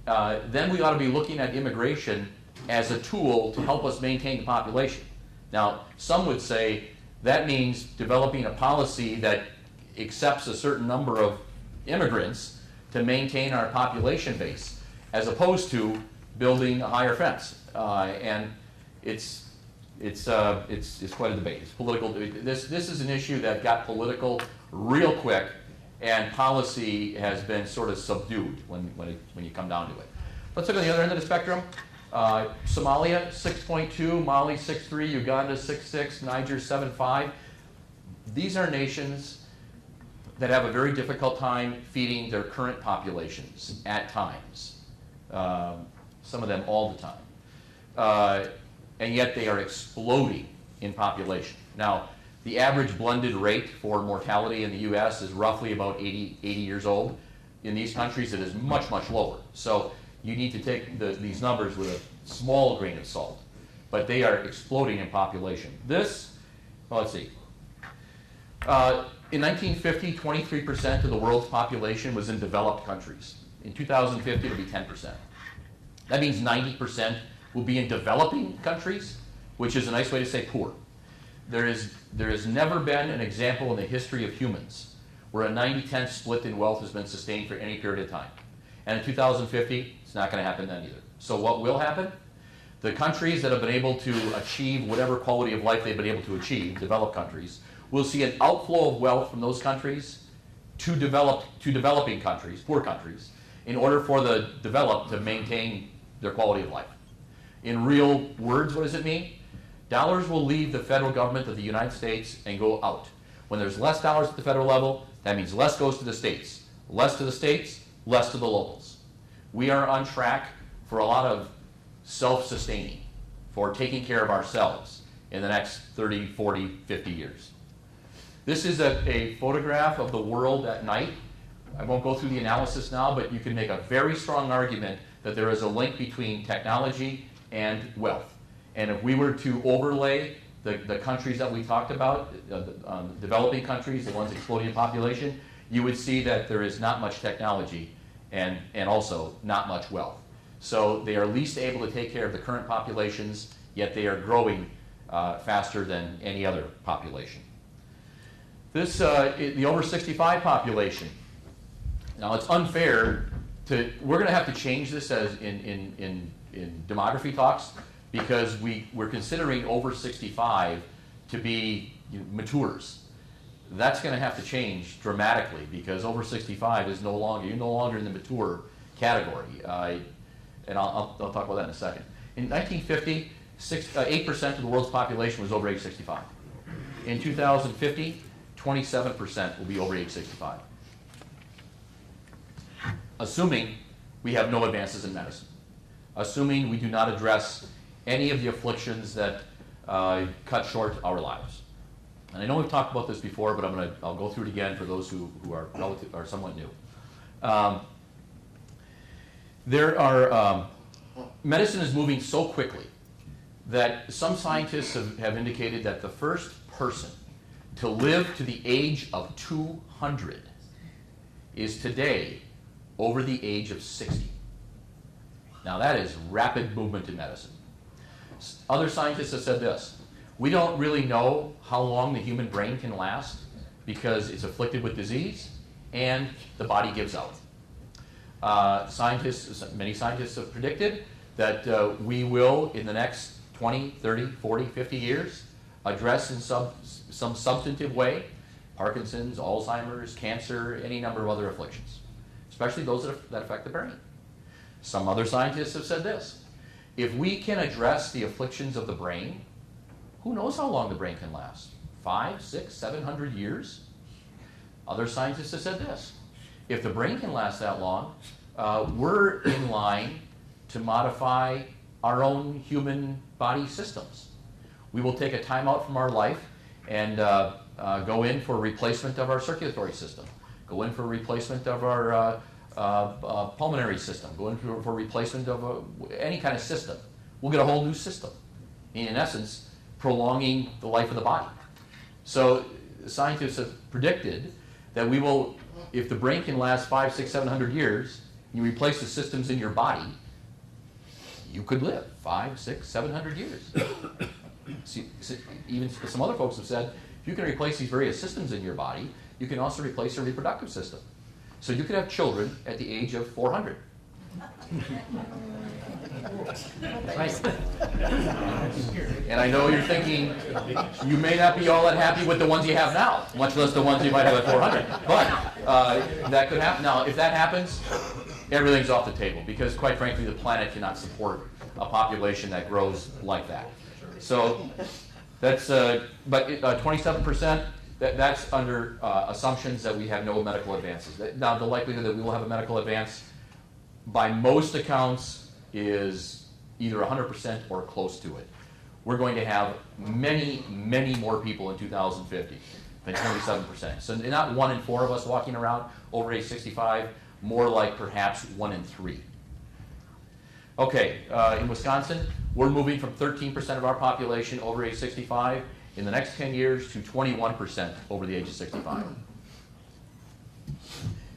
then we ought to be looking at immigration as a tool to help us maintain the population. Now, some would say that means developing a policy that accepts a certain number of immigrants to maintain our population base, as opposed to building a higher fence. And it's quite a debate. It's political. This is an issue that got political real quick, and policy has been sort of subdued when you come down to it. Let's look at the other end of the spectrum. Somalia, 6.2, Mali, 6.3, Uganda, 6.6, Niger, 7.5. These are nations that have a very difficult time feeding their current populations at times. Some of them all the time. And yet they are exploding in population. Now, the average blended rate for mortality in the U.S. is roughly about 80 years old. In these countries, it is much, much lower. So you need to take these numbers with a small grain of salt. But they are exploding in population. This, well, let's see. In 1950, 23% of the world's population was in developed countries. In 2050, it'll be 10%. That means 90% will be in developing countries, which is a nice way to say poor. There has never been an example in the history of humans where a 90-10 split in wealth has been sustained for any period of time. And in 2050, it's not going to happen then either. So what will happen? The countries that have been able to achieve whatever quality of life they've been able to achieve, developed countries, will see an outflow of wealth from those countries to developing countries, poor countries, in order for the developed to maintain their quality of life. In real words, what does it mean? Dollars will leave the federal government of the United States and go out. When there's less dollars at the federal level, that means less goes to the states. Less to the states, less to the locals. We are on track for a lot of self-sustaining, for taking care of ourselves in the next 30, 40, 50 years. This is a photograph of the world at night. I won't go through the analysis now, but you can make a very strong argument that there is a link between technology and wealth. And if we were to overlay the countries that we talked about, developing countries, the ones exploding in population, you would see that there is not much technology and also not much wealth. So they are least able to take care of the current populations, yet they are growing faster than any other population. This, the over 65 population. Now it's unfair we're going to have to change this as in demography talks, because we're considering over 65 to be matures. That's going to have to change dramatically, because over 65 is you're no longer in the mature category. And I'll talk about that in a second. In 1950, 8% of the world's population was over age 65. In 2050, 27% will be over age 65. Assuming we have no advances in medicine. Assuming we do not address any of the afflictions that cut short our lives. And I know we've talked about this before, but I'll go through it again for those who are somewhat new. Medicine is moving so quickly that some scientists have indicated that the first person to live to the age of 200 is today over the age of 60. Now that is rapid movement in medicine. Other scientists have said this: we don't really know how long the human brain can last because it's afflicted with disease and the body gives out. Many scientists have predicted that we will, in the next 20, 30, 40, 50 years, address in some substantive way Parkinson's, Alzheimer's, cancer, any number of other afflictions, especially those that affect the brain. Some other scientists have said this: if we can address the afflictions of the brain, who knows how long the brain can last? 500, 600, 700 years? Other scientists have said this: if the brain can last that long, we're in line to modify our own human body systems. We will take a time out from our life and go in for replacement of our circulatory system, go in for replacement of our pulmonary system, go in for replacement of any kind of system. We'll get a whole new system, in essence, prolonging the life of the body. So scientists have predicted that we will, if the brain can last 500, 600, 700 years, you replace the systems in your body, you could live 500, 600, 700 years. Even some other folks have said, if you can replace these various systems in your body, you can also replace your reproductive system. So you could have children at the age of 400. And I know you're thinking, you may not be all that happy with the ones you have now, much less the ones you might have at 400. But that could happen. Now, if that happens, everything's off the table, because quite frankly, the planet cannot support a population that grows like that. So that's, but 27%, that's under assumptions that we have no medical advances. Now, the likelihood that we will have a medical advance, by most accounts, is either 100% or close to it. We're going to have many, many more people in 2050 than 27%. So not 1 in 4 of us walking around over age 65, more like perhaps 1 in 3. Okay, in Wisconsin, we're moving from 13% of our population over age 65 in the next 10 years to 21% over the age of 65.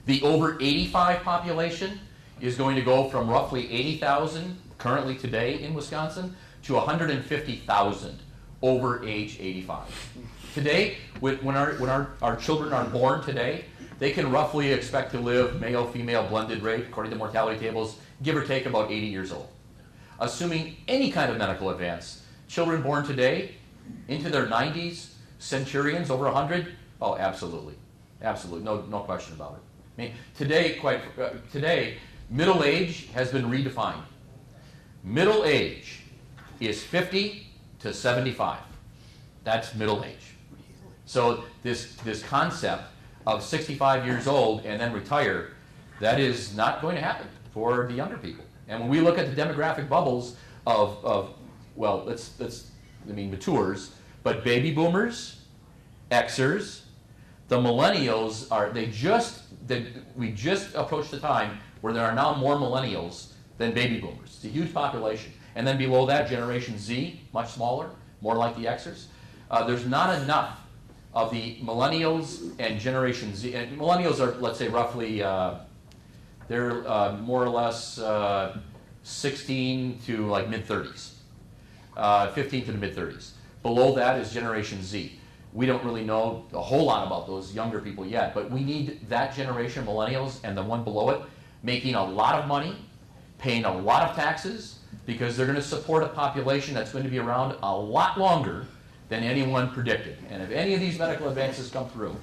The over 85 population is going to go from roughly 80,000 currently today in Wisconsin to 150,000 over age 85. Today, when our children are born today, they can roughly expect to live, male-female blended rate, according to mortality tables, give or take about 80 years old. Assuming any kind of medical advance, children born today into their 90s, centurions over 100, oh, absolutely. Absolutely, no question about it. I mean, today, middle age has been redefined. Middle age is 50 to 75. That's middle age. So this concept of 65 years old and then retire, that is not going to happen for the younger people. And when we look at the demographic bubbles of well, matures, but baby boomers, Xers, the millennials we just approached the time where there are now more millennials than baby boomers. It's a huge population. And then below that, Generation Z, much smaller, more like the Xers. There's not enough of the millennials and Generation Z. And millennials are, let's say, roughly, they're more or less 16 to like mid-30s, 15 to the mid-30s. Below that is Generation Z. We don't really know a whole lot about those younger people yet, but we need that generation, millennials, and the one below it, making a lot of money, paying a lot of taxes, because they're going to support a population that's going to be around a lot longer than anyone predicted. And if any of these medical advances come through,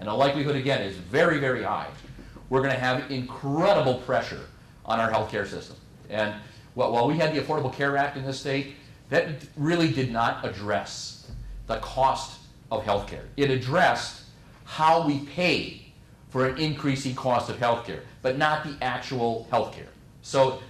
and the likelihood, again, is very, very high, we're going to have incredible pressure on our healthcare system. And while we had the Affordable Care Act in this state, that really did not address the cost of healthcare. It addressed how we pay for an increasing cost of healthcare, but not the actual healthcare. So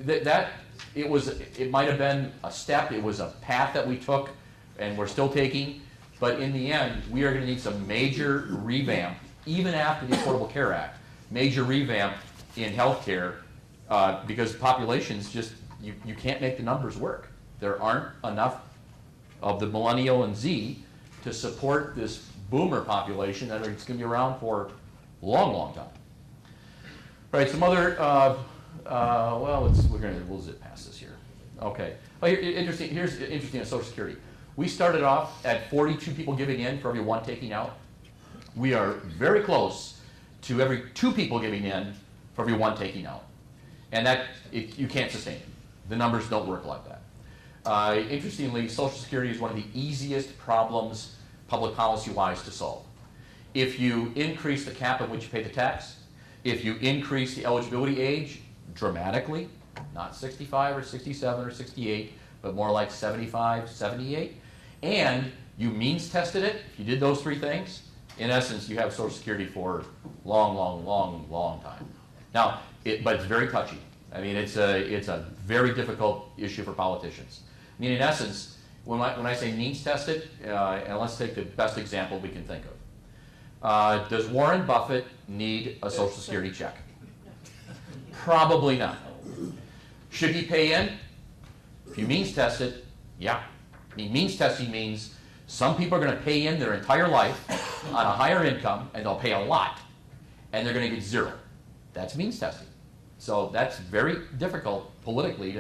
it might have been a step, it was a path that we took, and we're still taking, but in the end, we are going to need some major revamp, even after the Affordable Care Act, major revamp in healthcare, because populations just, you can't make the numbers work. There aren't enough of the millennial and Z to support this boomer population that is going to be around for a long, long time. All right, some other, we'll zip past this here. Okay. Oh, here's interesting on Social Security. We started off at 42 people giving in for every 1 taking out. We are very close to every 2 people giving in for every 1 taking out. And you can't sustain it. The numbers don't work like that. Interestingly, Social Security is one of the easiest problems public policy-wise to solve. If you increase the cap at which you pay the tax, if you increase the eligibility age dramatically, not 65 or 67 or 68, but more like 75, 78, and you means tested it, if you did those 3 things, in essence, you have Social Security for long time. Now, but it's very touchy. I mean, it's a very difficult issue for politicians. I mean, in essence, when I say means tested, and let's take the best example we can think of. Does Warren Buffett need a Social Security check? Probably not. Should he pay in? If you means test it, yeah. I mean, means testing means some people are going to pay in their entire life on a higher income, and they'll pay a lot, and they're going to get 0. That's means testing. So that's very difficult politically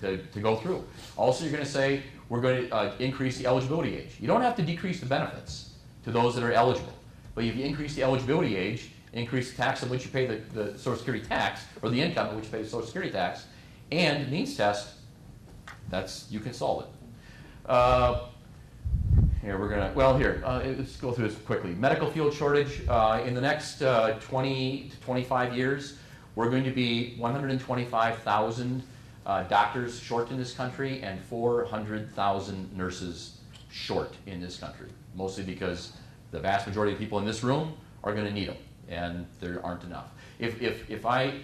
to go through. Also, you're going to say we're going to increase the eligibility age. You don't have to decrease the benefits to those that are eligible. But if you increase the eligibility age, increase the tax on which you pay the Social Security tax, or the income on which you pay the Social Security tax, and means test, you can solve it. Let's go through this quickly. Medical field shortage. In the next 20 to 25 years, we're going to be 125,000 doctors short in this country and 400,000 nurses short in this country, mostly because the vast majority of people in this room are going to need them, and there aren't enough. If I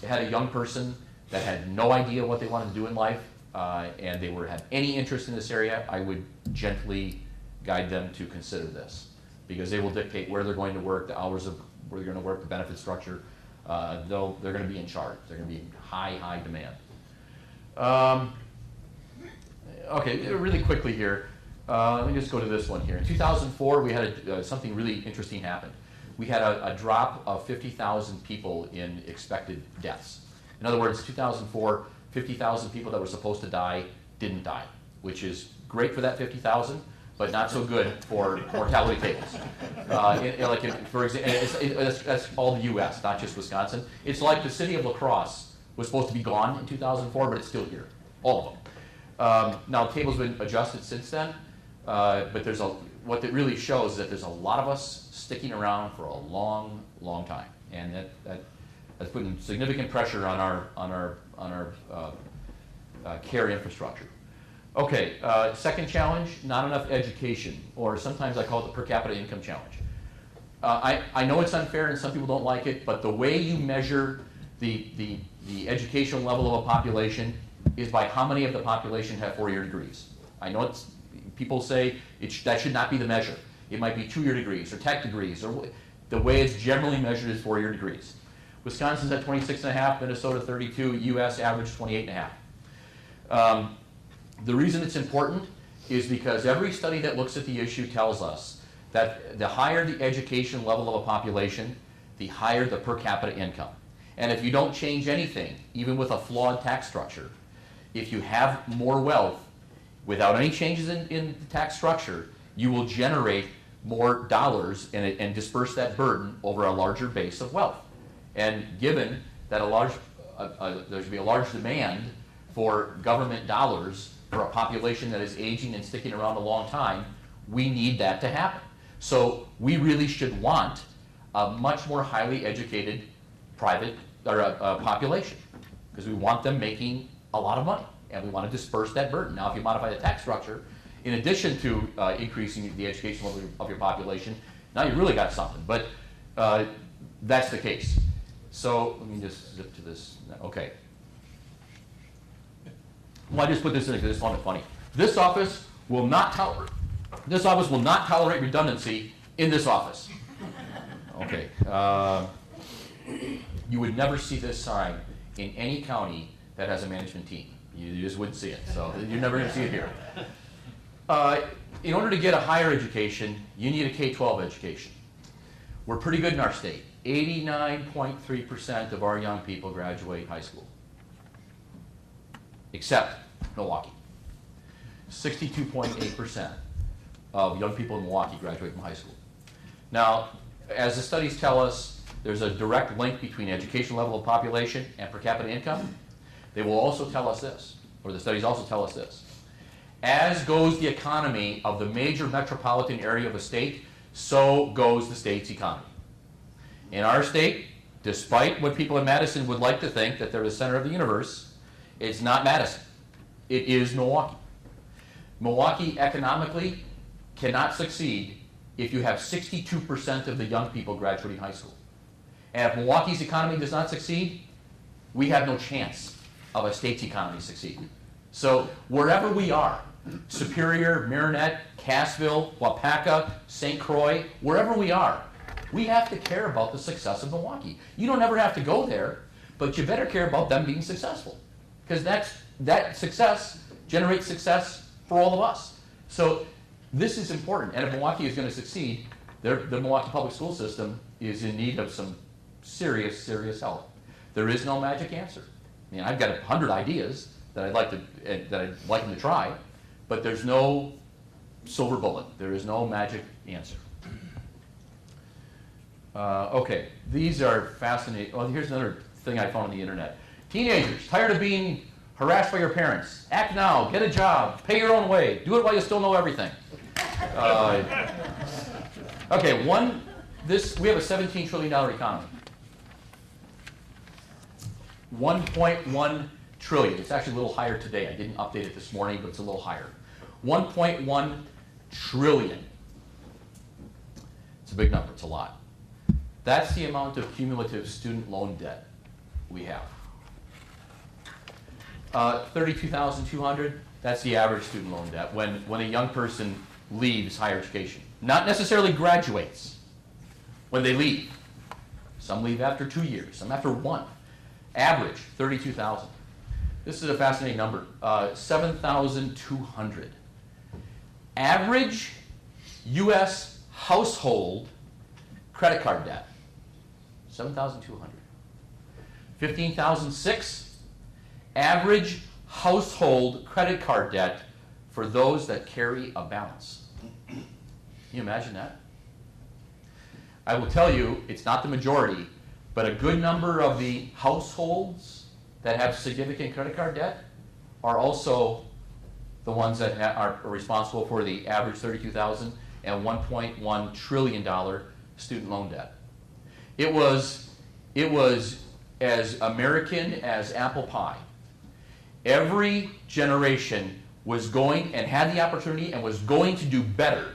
had a young person that had no idea what they wanted to do in life, and they had any interest in this area, I would gently guide them to consider this, because they will dictate where they're going to work, the hours of where they're going to work, the benefit structure. They're going to be in charge. They're going to be in high demand. Okay, really quickly here. Let me just go to this one here. In 2004, we had something really interesting happen. We had a drop of 50,000 people in expected deaths. In other words, 2004, 50,000 people that were supposed to die didn't die, which is great for that 50,000, but not so good for mortality tables. For example, that's all the U.S., not just Wisconsin. It's like the city of La Crosse was supposed to be gone in 2004, but it's still here, all of them. Now, the table's been adjusted since then, but what it really shows is that there's a lot of us sticking around for a long time, and that's putting significant pressure on our care infrastructure. Okay, second challenge, not enough education, or sometimes I call it the per capita income challenge. I know it's unfair and some people don't like it, but the way you measure the educational level of a population is by how many of the population have 4-year degrees. I know people say that should not be the measure. It might be 2-year degrees or tech degrees, or the way it's generally measured is 4-year degrees. Wisconsin's at 26.5, Minnesota 32, U.S. average 28.5. The reason it's important is because every study that looks at the issue tells us that the higher the education level of a population, the higher the per capita income. And if you don't change anything, even with a flawed tax structure, if you have more wealth without any changes in the tax structure, you will generate more dollars and disperse that burden over a larger base of wealth. And given that there should be a large demand for government dollars for a population that is aging and sticking around a long time, we need that to happen. So we really should want a much more highly educated private population, because we want them making a lot of money, and we want to disperse that burden. Now, if you modify the tax structure, in addition to increasing the education level of your population, now you really got something. But that's the case. So let me just zip to this. Okay. Well, I just put this in because it's kind of funny. This office will not tolerate redundancy in this office. Okay. You would never see this sign in any county that has a management team. You just wouldn't see it. So you're never going to see it here. In order to get a higher education, you need a K-12 education. We're pretty good in our state. 89.3% of our young people graduate high school, except Milwaukee. 62.8% of young people in Milwaukee graduate from high school. Now, as the studies tell us, there's a direct link between education level of population and per capita income. They will also tell us this, or the studies also tell us this. As goes the economy of the major metropolitan area of a state, so goes the state's economy. In our state, despite what people in Madison would like to think, that they're the center of the universe, it's not Madison. It is Milwaukee. Milwaukee economically cannot succeed if you have 62% of the young people graduating high school. And if Milwaukee's economy does not succeed, we have no chance of a state's economy succeeding. So wherever we are, Superior, Marinette, Cassville, Waupaca, St. Croix, wherever we are, we have to care about the success of Milwaukee. You don't ever have to go there, but you better care about them being successful, because that success generates success for all of us. So this is important, and if Milwaukee is going to succeed, the Milwaukee public school system is in need of some serious, serious help. There is no magic answer. I mean, I've got 100 ideas that I'd like them to try, but there's no silver bullet. There is no magic answer. Okay, these are fascinating. Well, here's another thing I found on the internet. Teenagers, tired of being harassed by your parents. Act now, get a job, pay your own way, do it while you still know everything. Okay, we have a $17 trillion economy. 1.1 trillion. It's actually a little higher today. I didn't update it this morning, but it's a little higher. 1.1 trillion. It's a big number. It's a lot. That's the amount of cumulative student loan debt we have. 32,200. That's the average student loan debt when a young person leaves higher education. Not necessarily graduates. When they leave. Some leave after 2 years. Some after 1. Average, 32,000. This is a fascinating number, 7,200. Average U.S. household credit card debt, 7,200. 15,006. Average household credit card debt for those that carry a balance. Can you imagine that? I will tell you, it's not the majority, but a good number of the households that have significant credit card debt are also the ones that are responsible for the average 32,000 and $1.1 trillion student loan debt. It was as American as apple pie. Every generation was going and had the opportunity and was going to do better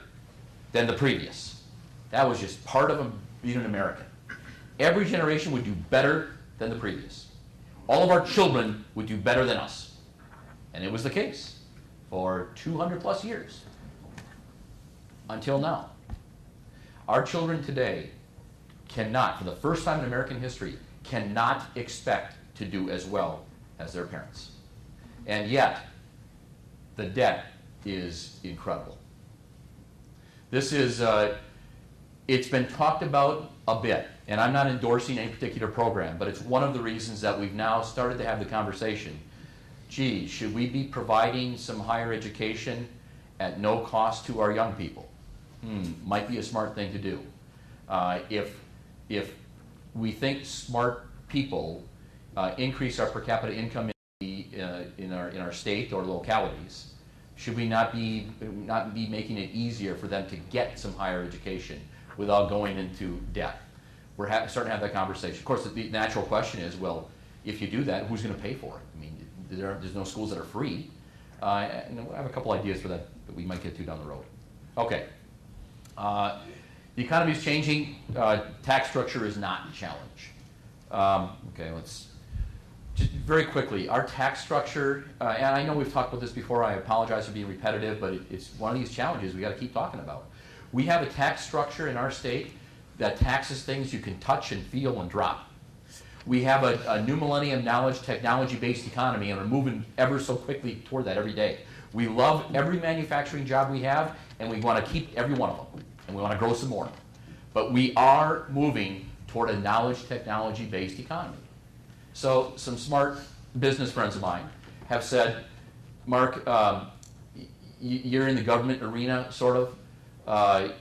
than the previous. That was just part of being an American. Every generation would do better than the previous. All of our children would do better than us. And it was the case for 200 plus years until now. Our children today cannot, for the first time in American history, cannot expect to do as well as their parents. And yet, the debt is incredible. This is, it's been talked about a bit, and I'm not endorsing any particular program, but it's one of the reasons that we've now started to have the conversation. Gee, should we be providing some higher education at no cost to our young people? Might be a smart thing to do. If we think smart people increase our per capita income in our state or localities, should we not be making it easier for them to get some higher education without going into debt? We're starting to have that conversation. Of course, the natural question is, well, if you do that, who's going to pay for it? I mean, there's no schools that are free. And I have a couple ideas for that we might get to down the road. Okay. The economy is changing. Tax structure is not a challenge. Okay, let's just very quickly. Our tax structure, and I know we've talked about this before. I apologize for being repetitive, but it's one of these challenges we got to keep talking about. We have a tax structure in our state that taxes things you can touch and feel and drop. We have a new millennium knowledge technology-based economy, and we're moving ever so quickly toward that every day. We love every manufacturing job we have, and we want to keep every one of them, and we want to grow some more. But we are moving toward a knowledge technology-based economy. So some smart business friends of mine have said, Mark, you're in the government arena, sort of.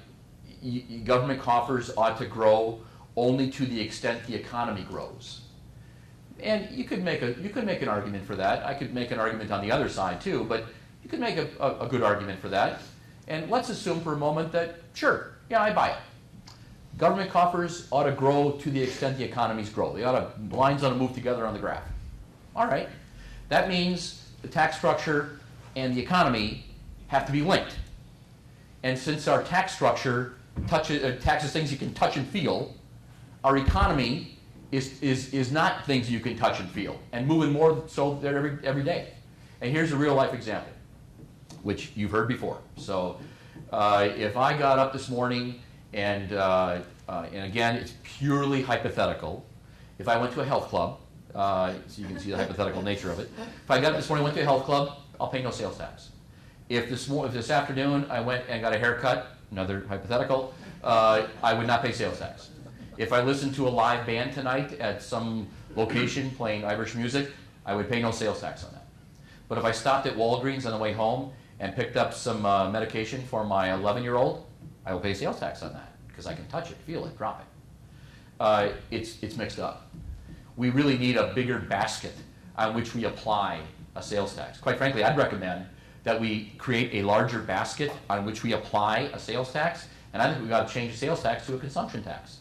Government coffers ought to grow only to the extent the economy grows. And you could make an argument for that. I could make an argument on the other side too, but you could make a good argument for that. And let's assume for a moment that, sure, yeah, I buy it. Government coffers ought to grow to the extent the economies grow. Lines ought to move together on the graph. All right. That means the tax structure and the economy have to be linked. And since our tax structure taxes things you can touch and feel, our economy is not things you can touch and feel, and moving more so there every day. And here's a real life example, which you've heard before. So if I got up this morning and again, it's purely hypothetical. If I went to a health club, so you can see the hypothetical nature of it. If I got up this morning and went to a health club, I'll pay no sales tax. If this afternoon I went and got a haircut, another hypothetical, I would not pay sales tax. If I listened to a live band tonight at some location playing Irish music, I would pay no sales tax on that. But if I stopped at Walgreens on the way home and picked up some medication for my 11-year-old, I will pay sales tax on that because I can touch it, feel it, drop it. It's mixed up. We really need a bigger basket on which we apply a sales tax. Quite frankly, I'd recommend that we create a larger basket on which we apply a sales tax, and I think we've got to change the sales tax to a consumption tax.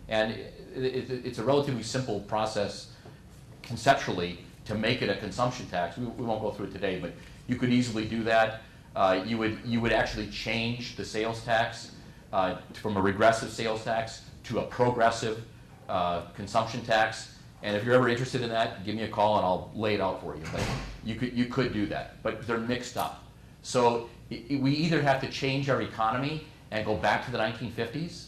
And it's a relatively simple process conceptually to make it a consumption tax. We won't go through it today, but you could easily do that. You would actually change the sales tax from a regressive sales tax to a progressive consumption tax. And if you're ever interested in that, give me a call and I'll lay it out for you. But you could do that, but they're mixed up. So we either have to change our economy and go back to the 1950s,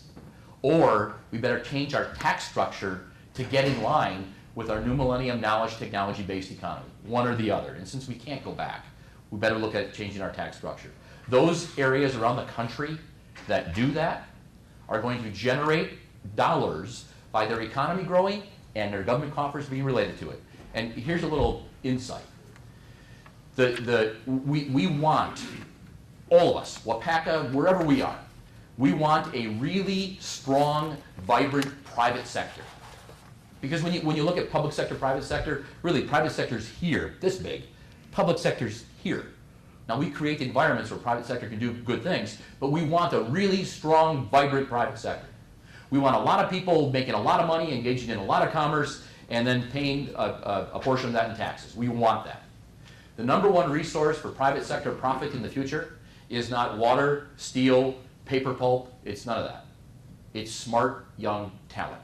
or we better change our tax structure to get in line with our new millennium knowledge technology-based economy, one or the other. And since we can't go back, we better look at changing our tax structure. Those areas around the country that do that are going to generate dollars by their economy growing and their government coffers being related to it. And here's a little insight. We want, all of us, Waupaca, wherever we are, we want a really strong, vibrant private sector. Because when you look at public sector, private sector, really private sector's here, this big. Public sector's here. Now we create environments where private sector can do good things, but we want a really strong, vibrant private sector. We want a lot of people making a lot of money, engaging in a lot of commerce, and then paying a portion of that in taxes. We want that. The number one resource for private sector profit in the future is not water, steel, paper pulp. It's none of that. It's smart, young talent.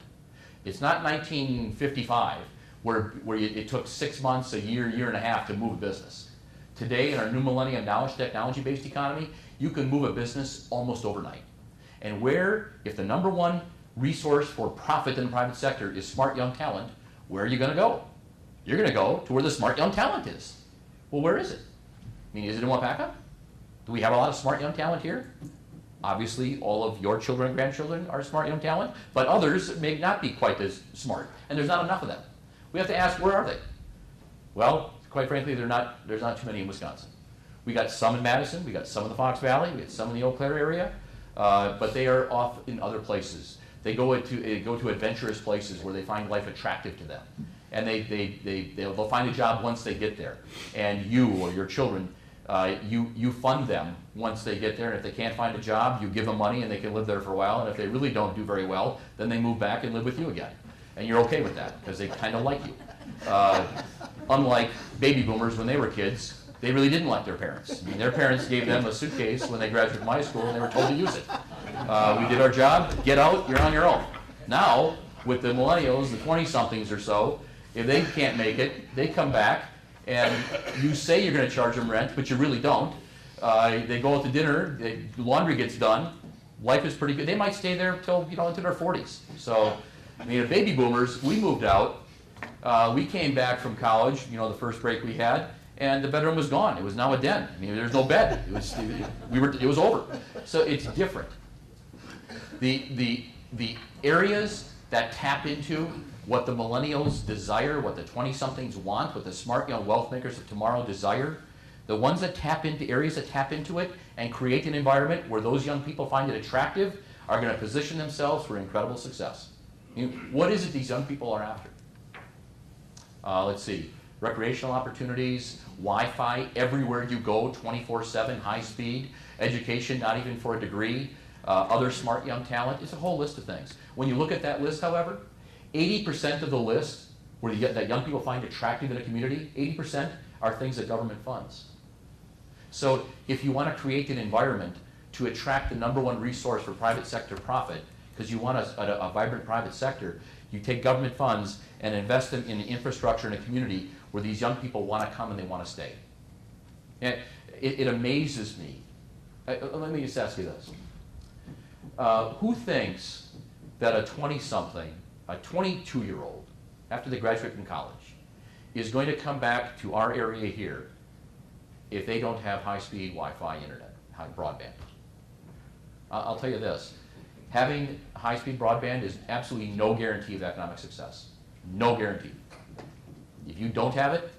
It's not 1955 where it took 6 months, a year, year and a half to move a business. Today, in our new millennium knowledge technology-based economy, you can move a business almost overnight. And if the number one resource for profit in the private sector is smart young talent, where are you going to go? You're going to go to where the smart young talent is. Well, where is it? I mean, is it in Waupaca? Do we have a lot of smart young talent here? Obviously, all of your children and grandchildren are smart young talent, but others may not be quite as smart, and there's not enough of them. We have to ask, where are they? Well, quite frankly, there's not too many in Wisconsin. We got some in Madison, we got some in the Fox Valley, we got some in the Eau Claire area, but they are off in other places. They go to adventurous places where they find life attractive to them, and they'll find a job once they get there. And you or your children, you fund them once they get there, and if they can't find a job, you give them money and they can live there for a while, and if they really don't do very well, then they move back and live with you again. And you're okay with that, because they kind of like you. Unlike baby boomers when they were kids, they really didn't like their parents. I mean, their parents gave them a suitcase when they graduated from high school and they were told to use it. We did our job, get out, you're on your own. Now, with the millennials, the 20-somethings or so, if they can't make it, they come back and you say you're going to charge them rent, but you really don't. They go out to dinner, the laundry gets done, life is pretty good. They might stay there until into their 40s. So, I mean, the baby boomers, we moved out. We came back from college, the first break we had, and the bedroom was gone. It was now a den. I mean, there's no bed. It was over. So it's different. The the areas that tap into what the millennials desire, what the 20-somethings want, what the smart young wealth makers of tomorrow desire, the ones that tap into areas that tap into it and create an environment where those young people find it attractive are going to position themselves for incredible success. What is it these young people are after? Let's see, recreational opportunities, Wi-Fi everywhere you go, 24/7, high speed, education, not even for a degree, other smart young talent. It's a whole list of things. When you look at that list, however, 80% of the list that young people find attractive in a community, 80% are things that government funds. So if you want to create an environment to attract the #1 resource for private sector profit, because you want a vibrant private sector, you take government funds and invest them in the infrastructure in a community where these young people want to come and they want to stay. And it amazes me. Let me just ask you this. Who thinks that a 20-something, a 22-year-old, after they graduate from college, is going to come back to our area here if they don't have high-speed Wi-Fi internet, high broadband? I'll tell you this. Having high-speed broadband is absolutely no guarantee of economic success. No guarantee. If you don't have it,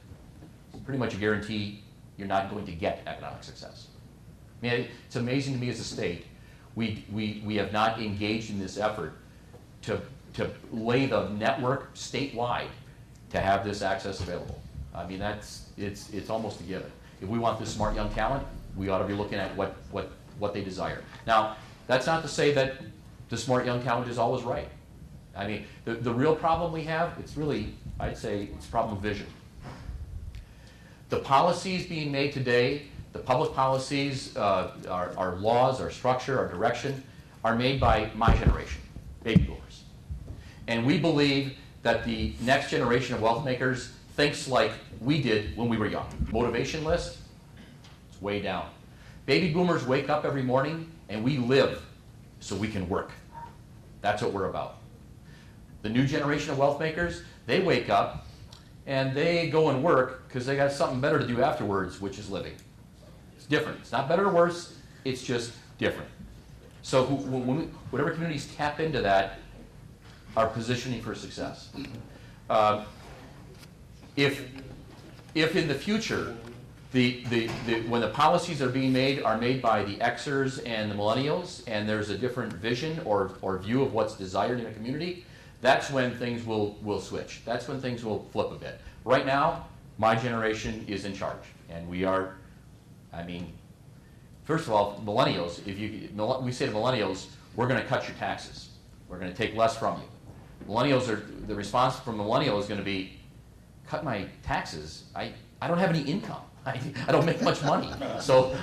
it's pretty much a guarantee you're not going to get economic success. I mean, it's amazing to me as a state, we have not engaged in this effort to lay the network statewide to have this access available. I mean, it's almost a given. If we want this smart young talent, we ought to be looking at what they desire. Now, that's not to say that the smart young talent is always right. I mean, the real problem we have, it's really, I'd say, it's a problem of vision. The policies being made today, the public policies, our laws, our structure, our direction, are made by my generation, baby boomers. And we believe that the next generation of wealth makers thinks like we did when we were young. Motivation list, it's way down. Baby boomers wake up every morning and we live so we can work. That's what we're about. The new generation of wealth makers, they wake up and they go and work because they got something better to do afterwards, which is living. It's different. It's not better or worse, it's just different. So whatever communities tap into that are positioning for success. If in the future, when the policies that are being made are made by the Xers and the millennials, and there's a different vision or view of what's desired in a community, that's when things will switch. That's when things will flip a bit. Right now, my generation is in charge, and we are, I mean, first of all, millennials, we say to millennials, we're going to cut your taxes. We're going to take less from you. The response from millennial is going to be, cut my taxes? I don't have any income. I don't make much money. So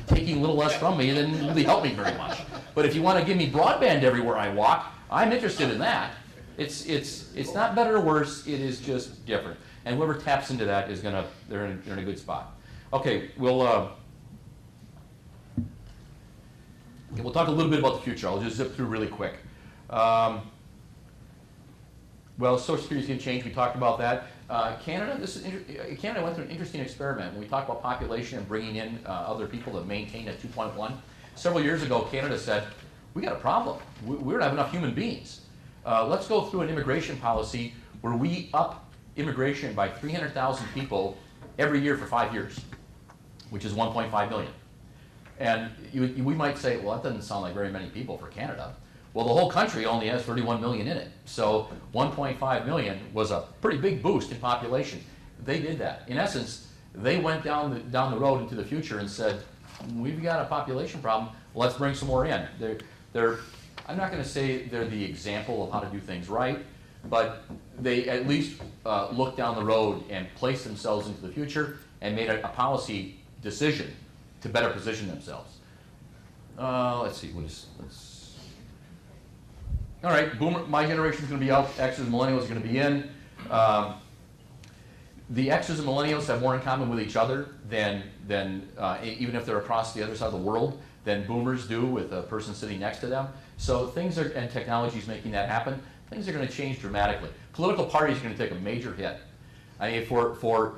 taking a little less from me didn't really help me very much. But if you want to give me broadband everywhere I walk, I'm interested in that. It's not better or worse, it is just different. And whoever taps into that is they're in a good spot. Okay, we'll talk a little bit about the future. I'll just zip through really quick. Well, Social Security is going to change. We talked about that. Canada went through an interesting experiment. When we talk about population and bringing in other people to maintain at 2.1, several years ago, Canada said, we got a problem. We don't have enough human beings. Let's go through an immigration policy where we up immigration by 300,000 people every year for 5 years, which is 1.5 million. And we might say, well, that doesn't sound like very many people for Canada. Well, the whole country only has 31 million in it. So 1.5 million was a pretty big boost in population. They did that. In essence, they went down the road into the future and said, we've got a population problem, let's bring some more in. I'm not going to say they're the example of how to do things right, but they at least looked down the road and placed themselves into the future and made a policy decision to better position themselves. Let's see, all right, my generation is going to be out, Xers and millennials are going to be in. The Xers and millennials have more in common with each other than even if they're across the other side of the world, than boomers do with a person sitting next to them. So and technology is making that happen. Things are going to change dramatically. Political parties are going to take a major hit. I mean, for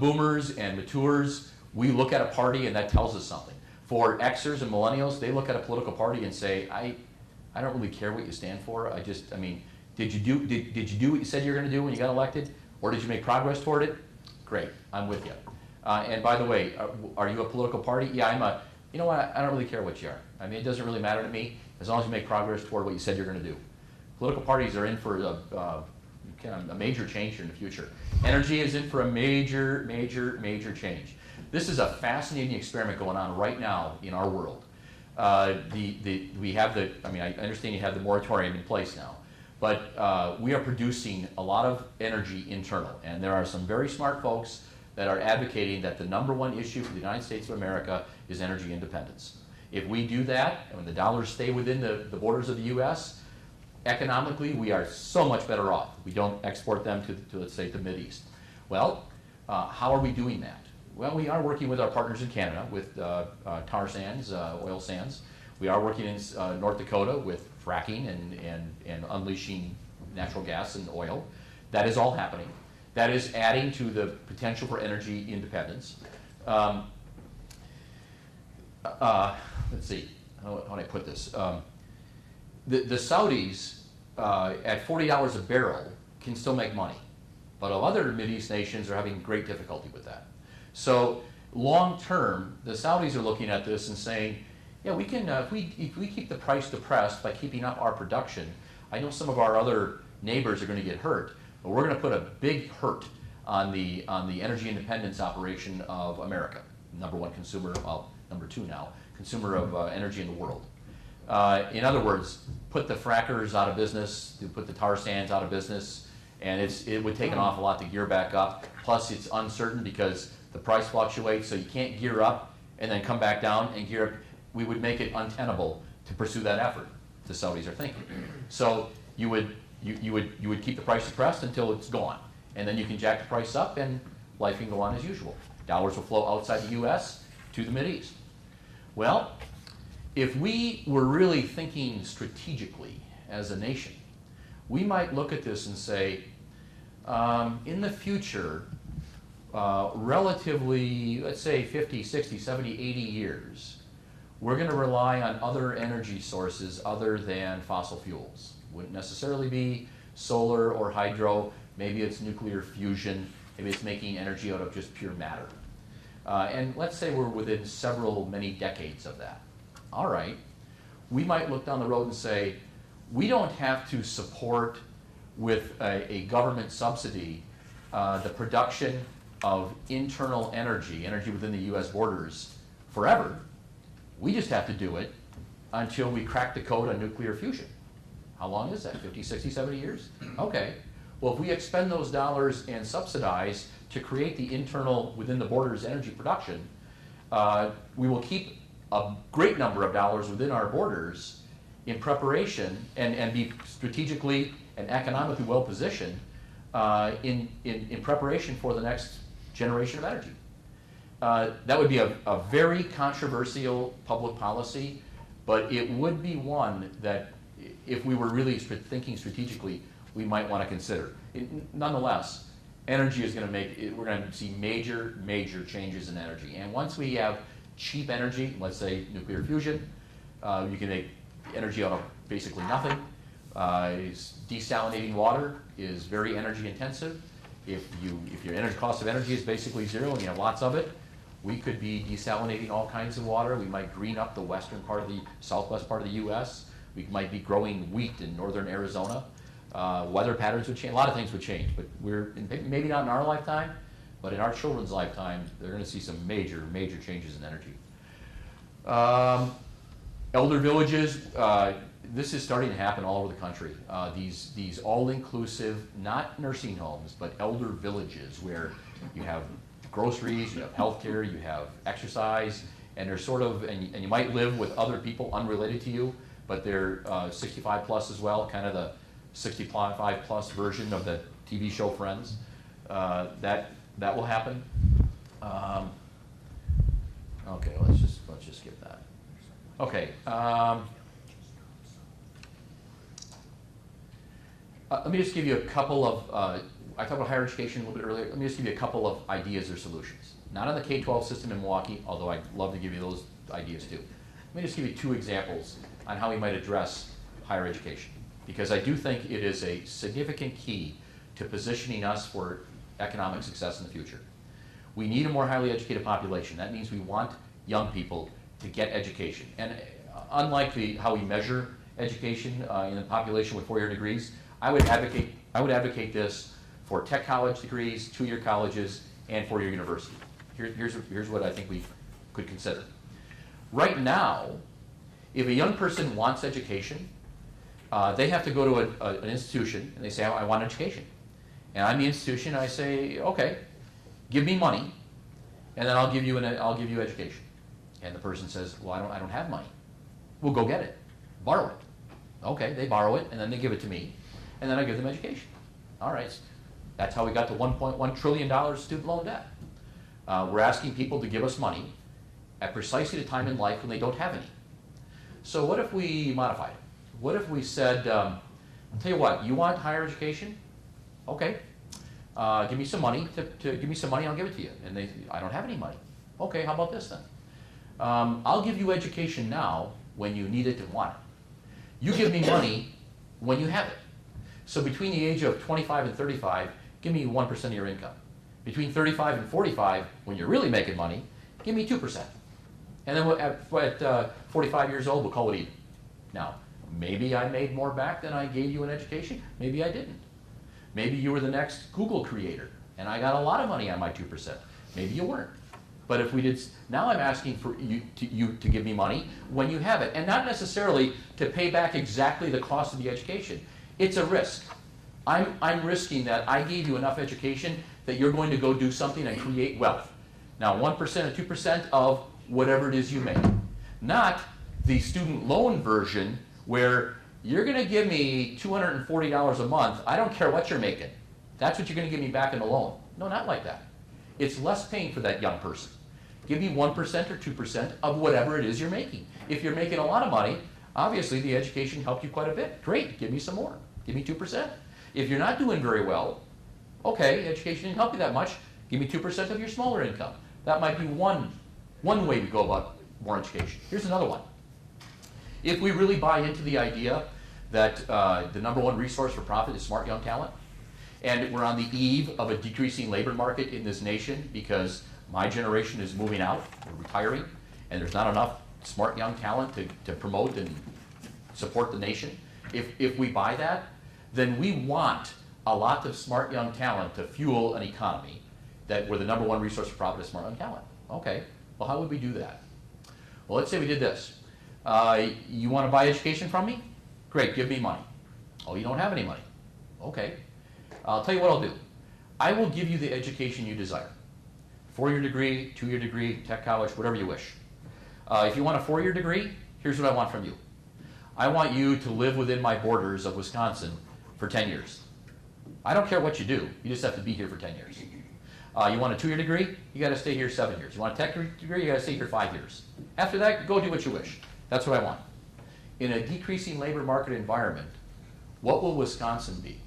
boomers and matures, we look at a party and that tells us something. For Xers and millennials, they look at a political party and say, I don't really care what you stand for. I mean, did you do what you said you were going to do when you got elected? Or did you make progress toward it? Great, I'm with you. And by the way, are you a political party? Yeah, you know what, I don't really care what you are. I mean, it doesn't really matter to me as long as you make progress toward what you said you're going to do. Political parties are in for a major change here in the future. Energy is in for a major, major, major change. This is a fascinating experiment going on right now in our world. We have I mean, I understand you have the moratorium in place now, but we are producing a lot of energy internal, and there are some very smart folks that are advocating that the #1 issue for the United States of America is energy independence. If we do that, and when the dollars stay within the borders of the U.S., economically, we are so much better off. We don't export them to let's say, the Mideast. Well, how are we doing that? Well, we are working with our partners in Canada with tar sands, oil sands. We are working in North Dakota with fracking and unleashing natural gas and oil. That is all happening. That is adding to the potential for energy independence. Let's see, how do I put this? The Saudis, at $40 a barrel, can still make money. But other Mideast nations are having great difficulty with that. So long term, the Saudis are looking at this and saying, yeah, we can, if we keep the price depressed by keeping up our production, I know some of our other neighbors are going to get hurt, but we're going to put a big hurt on the energy independence operation of America. #1 consumer, well, #2 now, consumer of energy in the world. In other words, put the frackers out of business, put the tar sands out of business, and it would take an awful lot to gear back up. Plus, it's uncertain because the price fluctuates, so you can't gear up and then come back down and gear up. We would make it untenable to pursue that effort, the Saudis are thinking. So you would keep the price depressed until it's gone, and then you can jack the price up and life can go on as usual. Dollars will flow outside the U.S. to the Mideast. Well, if we were really thinking strategically as a nation, we might look at this and say, in the future, relatively, let's say 50, 60, 70, 80 years, we're going to rely on other energy sources other than fossil fuels. Wouldn't necessarily be solar or hydro, maybe it's nuclear fusion, maybe it's making energy out of just pure matter. And let's say we're within many decades of that. All right, we might look down the road and say, we don't have to support with a government subsidy the production of internal energy within the U.S. borders forever. We just have to do it until we crack the code on nuclear fusion. How long is that, 50, 60, 70 years? Okay, well if we expend those dollars and subsidize to create the internal, within the borders energy production, we will keep a great number of dollars within our borders in preparation and be strategically and economically well positioned in preparation for the next generation of energy. That would be a very controversial public policy, but it would be one that if we were really thinking strategically, we might want to consider. Nonetheless, energy is going to we're going to see major, major changes in energy. And once we have cheap energy, let's say nuclear fusion, you can make energy out of basically nothing. Desalinating water is very energy intensive. If your cost of energy is basically zero and you have lots of it, we could be desalinating all kinds of water. We might green up the southwest part of the U.S. We might be growing wheat in northern Arizona. Weather patterns would change. A lot of things would change, but maybe not in our lifetime, but in our children's lifetime, they're going to see some major, major changes in energy. Elder villages, this is starting to happen all over the country. These all-inclusive, not nursing homes, but elder villages where you have groceries, you have healthcare, you have exercise, and they're and you might live with other people unrelated to you, but they're 65 plus as well, kind of the 65 plus version of the TV show Friends. That will happen. Okay, let's just skip that. Okay. Let me just give you a couple of, I talked about higher education a little bit earlier. Let me just give you a couple of ideas or solutions. Not on the K-12 system in Milwaukee, although I'd love to give you those ideas too. Let me just give you two examples on how we might address higher education, because I do think it is a significant key to positioning us for economic success in the future. We need a more highly educated population. That means we want young people to get education. And unlike how we measure education in the population with 4-year degrees, I would advocate this for tech college degrees, 2-year colleges, and 4-year university. Here's what I think we could consider. Right now, if a young person wants education, they have to go to an institution and they say, I want education. And I'm the institution, and I say, okay, give me money, and then I'll give you education. And the person says, well, I don't have money. Well, go get it, borrow it. Okay, they borrow it, and then they give it to me, and then I give them education. All right, that's how we got to $1.1 trillion student loan debt. We're asking people to give us money at precisely the time in life when they don't have any. So what if we modified it? What if we said, I'll tell you what, you want higher education? Okay, give me some money give me some money, I'll give it to you. And I don't have any money. Okay, how about this then? I'll give you education now when you need it and want it. You give me money when you have it. So between the age of 25 and 35, give me 1% of your income. Between 35 and 45, when you're really making money, give me 2%. And then at 45 years old, we'll call it even. Now, maybe I made more back than I gave you in education. Maybe I didn't. Maybe you were the next Google creator, and I got a lot of money on my 2%. Maybe you weren't. But if we did, now I'm asking for you to give me money when you have it, and not necessarily to pay back exactly the cost of the education. It's a risk. I'm risking that I gave you enough education that you're going to go do something and create wealth. Now, 1% or 2% of whatever it is you make. Not the student loan version where you're going to give me $240 a month. I don't care what you're making. That's what you're going to give me back in the loan. No, not like that. It's less pain for that young person. Give me 1% or 2% of whatever it is you're making. If you're making a lot of money, obviously the education helped you quite a bit. Great, give me some more. Give me 2%. If you're not doing very well, okay, education didn't help you that much. Give me 2% of your smaller income. That might be one way to go about more education. Here's another one. If we really buy into the idea that the #1 resource for profit is smart young talent, and we're on the eve of a decreasing labor market in this nation because my generation is moving out, we're retiring, and there's not enough smart young talent to promote and support the nation. If we buy that, then we want a lot of smart young talent to fuel an economy where the #1 resource for profit is smart young talent. Okay, well, how would we do that? Well, let's say we did this. You want to buy education from me? Great, give me money. Oh, you don't have any money. Okay. I'll tell you what I'll do. I will give you the education you desire. 4-year degree, 2-year degree, tech college, whatever you wish. If you want a 4-year degree, here's what I want from you. I want you to live within my borders of Wisconsin for 10 years. I don't care what you do. You just have to be here for 10 years. You want a 2-year degree? You got to stay here 7 years. You want a tech degree? You got to stay here 5 years. After that, go do what you wish. That's what I want. In a decreasing labor market environment, what will Wisconsin be?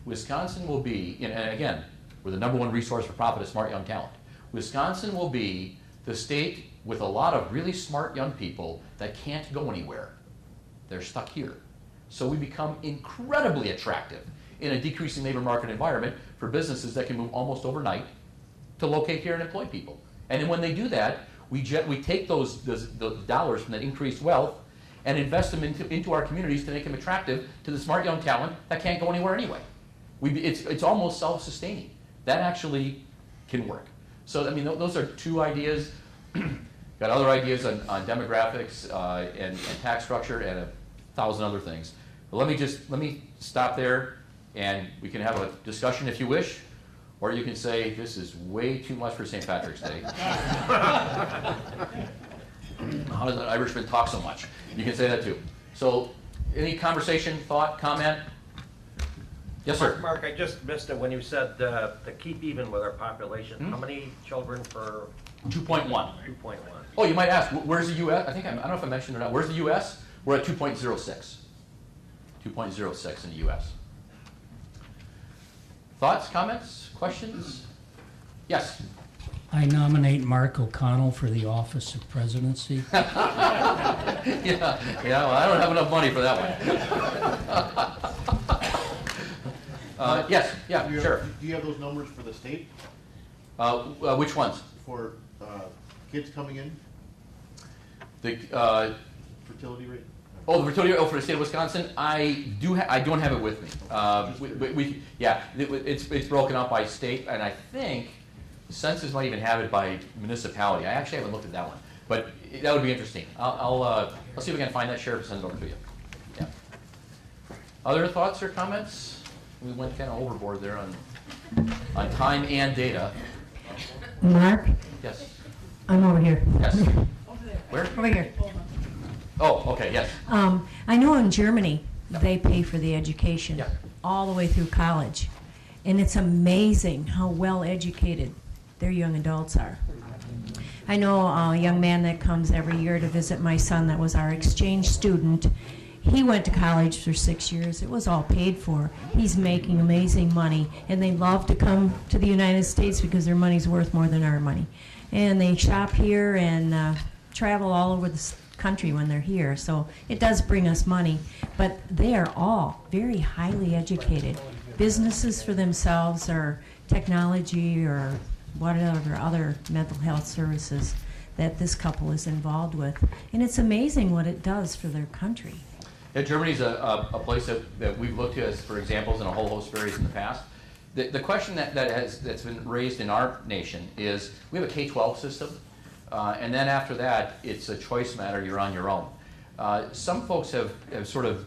Wisconsin will be, and again, we're the #1 resource for profit is smart young talent. Wisconsin will be the state with a lot of really smart young people that can't go anywhere. They're stuck here. So we become incredibly attractive in a decreasing labor market environment for businesses that can move almost overnight to locate here and employ people. And then when they do that, we take those dollars from that increased wealth and invest them into our communities to make them attractive to the smart young talent that can't go anywhere anyway. It's almost self-sustaining. That actually can work. So, I mean, those are 2 ideas. Got other ideas on demographics and tax structure and 1,000 other things. But let me stop there, and we can have a discussion if you wish, or you can say, this is way too much for St. Patrick's Day. How does an Irishman talk so much? You can say that too. So, any conversation, thought, comment? Yes, sir. Mark, I just missed it when you said to keep even with our population. How many children per? 2.1. 2.1. Oh, you might ask, where's the U.S.? I don't know if I mentioned it or not. Where's the U.S.? We're at 2.06. 2.06 in the U.S. Thoughts, comments, questions? Yes. I nominate Mark O'Connell for the office of presidency. Yeah, well, I don't have enough money for that one. Yes, yeah, sure. Do you have those numbers for the state? Which ones? For kids coming in? The, fertility rate? Oh, the fertility rate for the state of Wisconsin. I don't have it with me. It's broken up by state, and I think census might even have it by municipality. I actually haven't looked at that one, but that would be interesting. I'll see if we can find that, Sheriff, and send it over to you. Yeah. Other thoughts or comments? We went kind of overboard there on time and data. Mark, Yes. I'm over here. Yes. Where? Over here. Oh, okay. Yes. I know in Germany they pay for the education all the way through college, and it's amazing how well educated their young adults are. I know a young man that comes every year to visit my son that was our exchange student. He went to college for 6 years. It was all paid for. He's making amazing money, and they love to come to the United States because their money's worth more than our money. And they shop here and travel all over the country when they're here. So it does bring us money, but they are all very highly educated. Businesses for themselves, or technology, or whatever other mental health services that this couple is involved with. And it's amazing what it does for their country. Yeah, Germany's a place that we've looked at as for examples in a whole host of areas in the past. The question that's been raised in our nation is we have a K-12 system, and then after that it's a choice matter. You're on your own. Some folks have sort of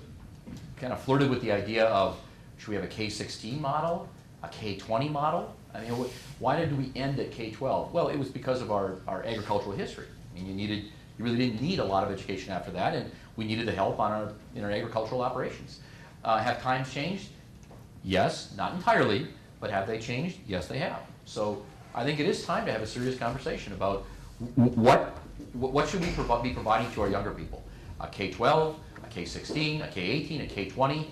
kind of flirted with the idea of, should we have a K-16 model, a K-20 model? I mean, why did we end at K-12? Well, it was because of our agricultural history. I mean, you really didn't need a lot of education after that, and we needed the help in our agricultural operations. Have times changed? Yes, not entirely, but have they changed? Yes, they have. So I think it is time to have a serious conversation about what should we be providing to our younger people? A K-12, a K-16, a K-18, a K-20?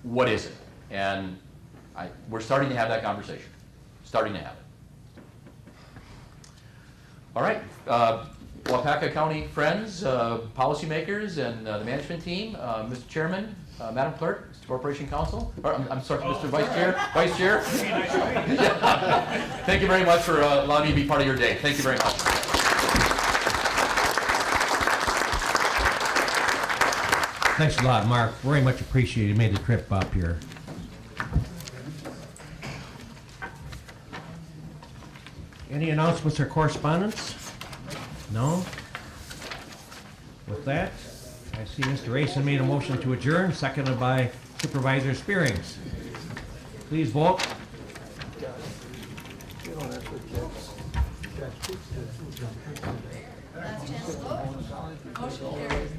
What is it? And we're starting to have that conversation. Starting to have it. All right. Waupaca County friends, policymakers, and the management team, Mr. Chairman, Madam Clerk, Mr. Corporation Counsel, or I'm sorry, Mr. Vice Chair. Thank you very much for allowing me to be part of your day. Thank you very much. Thanks a lot, Mark. Very much appreciated. You made the trip up here. Any announcements or correspondence? No? With that, I see Mr. Rayson made a motion to adjourn, seconded by Supervisor Spearings. Please vote. Motion carries.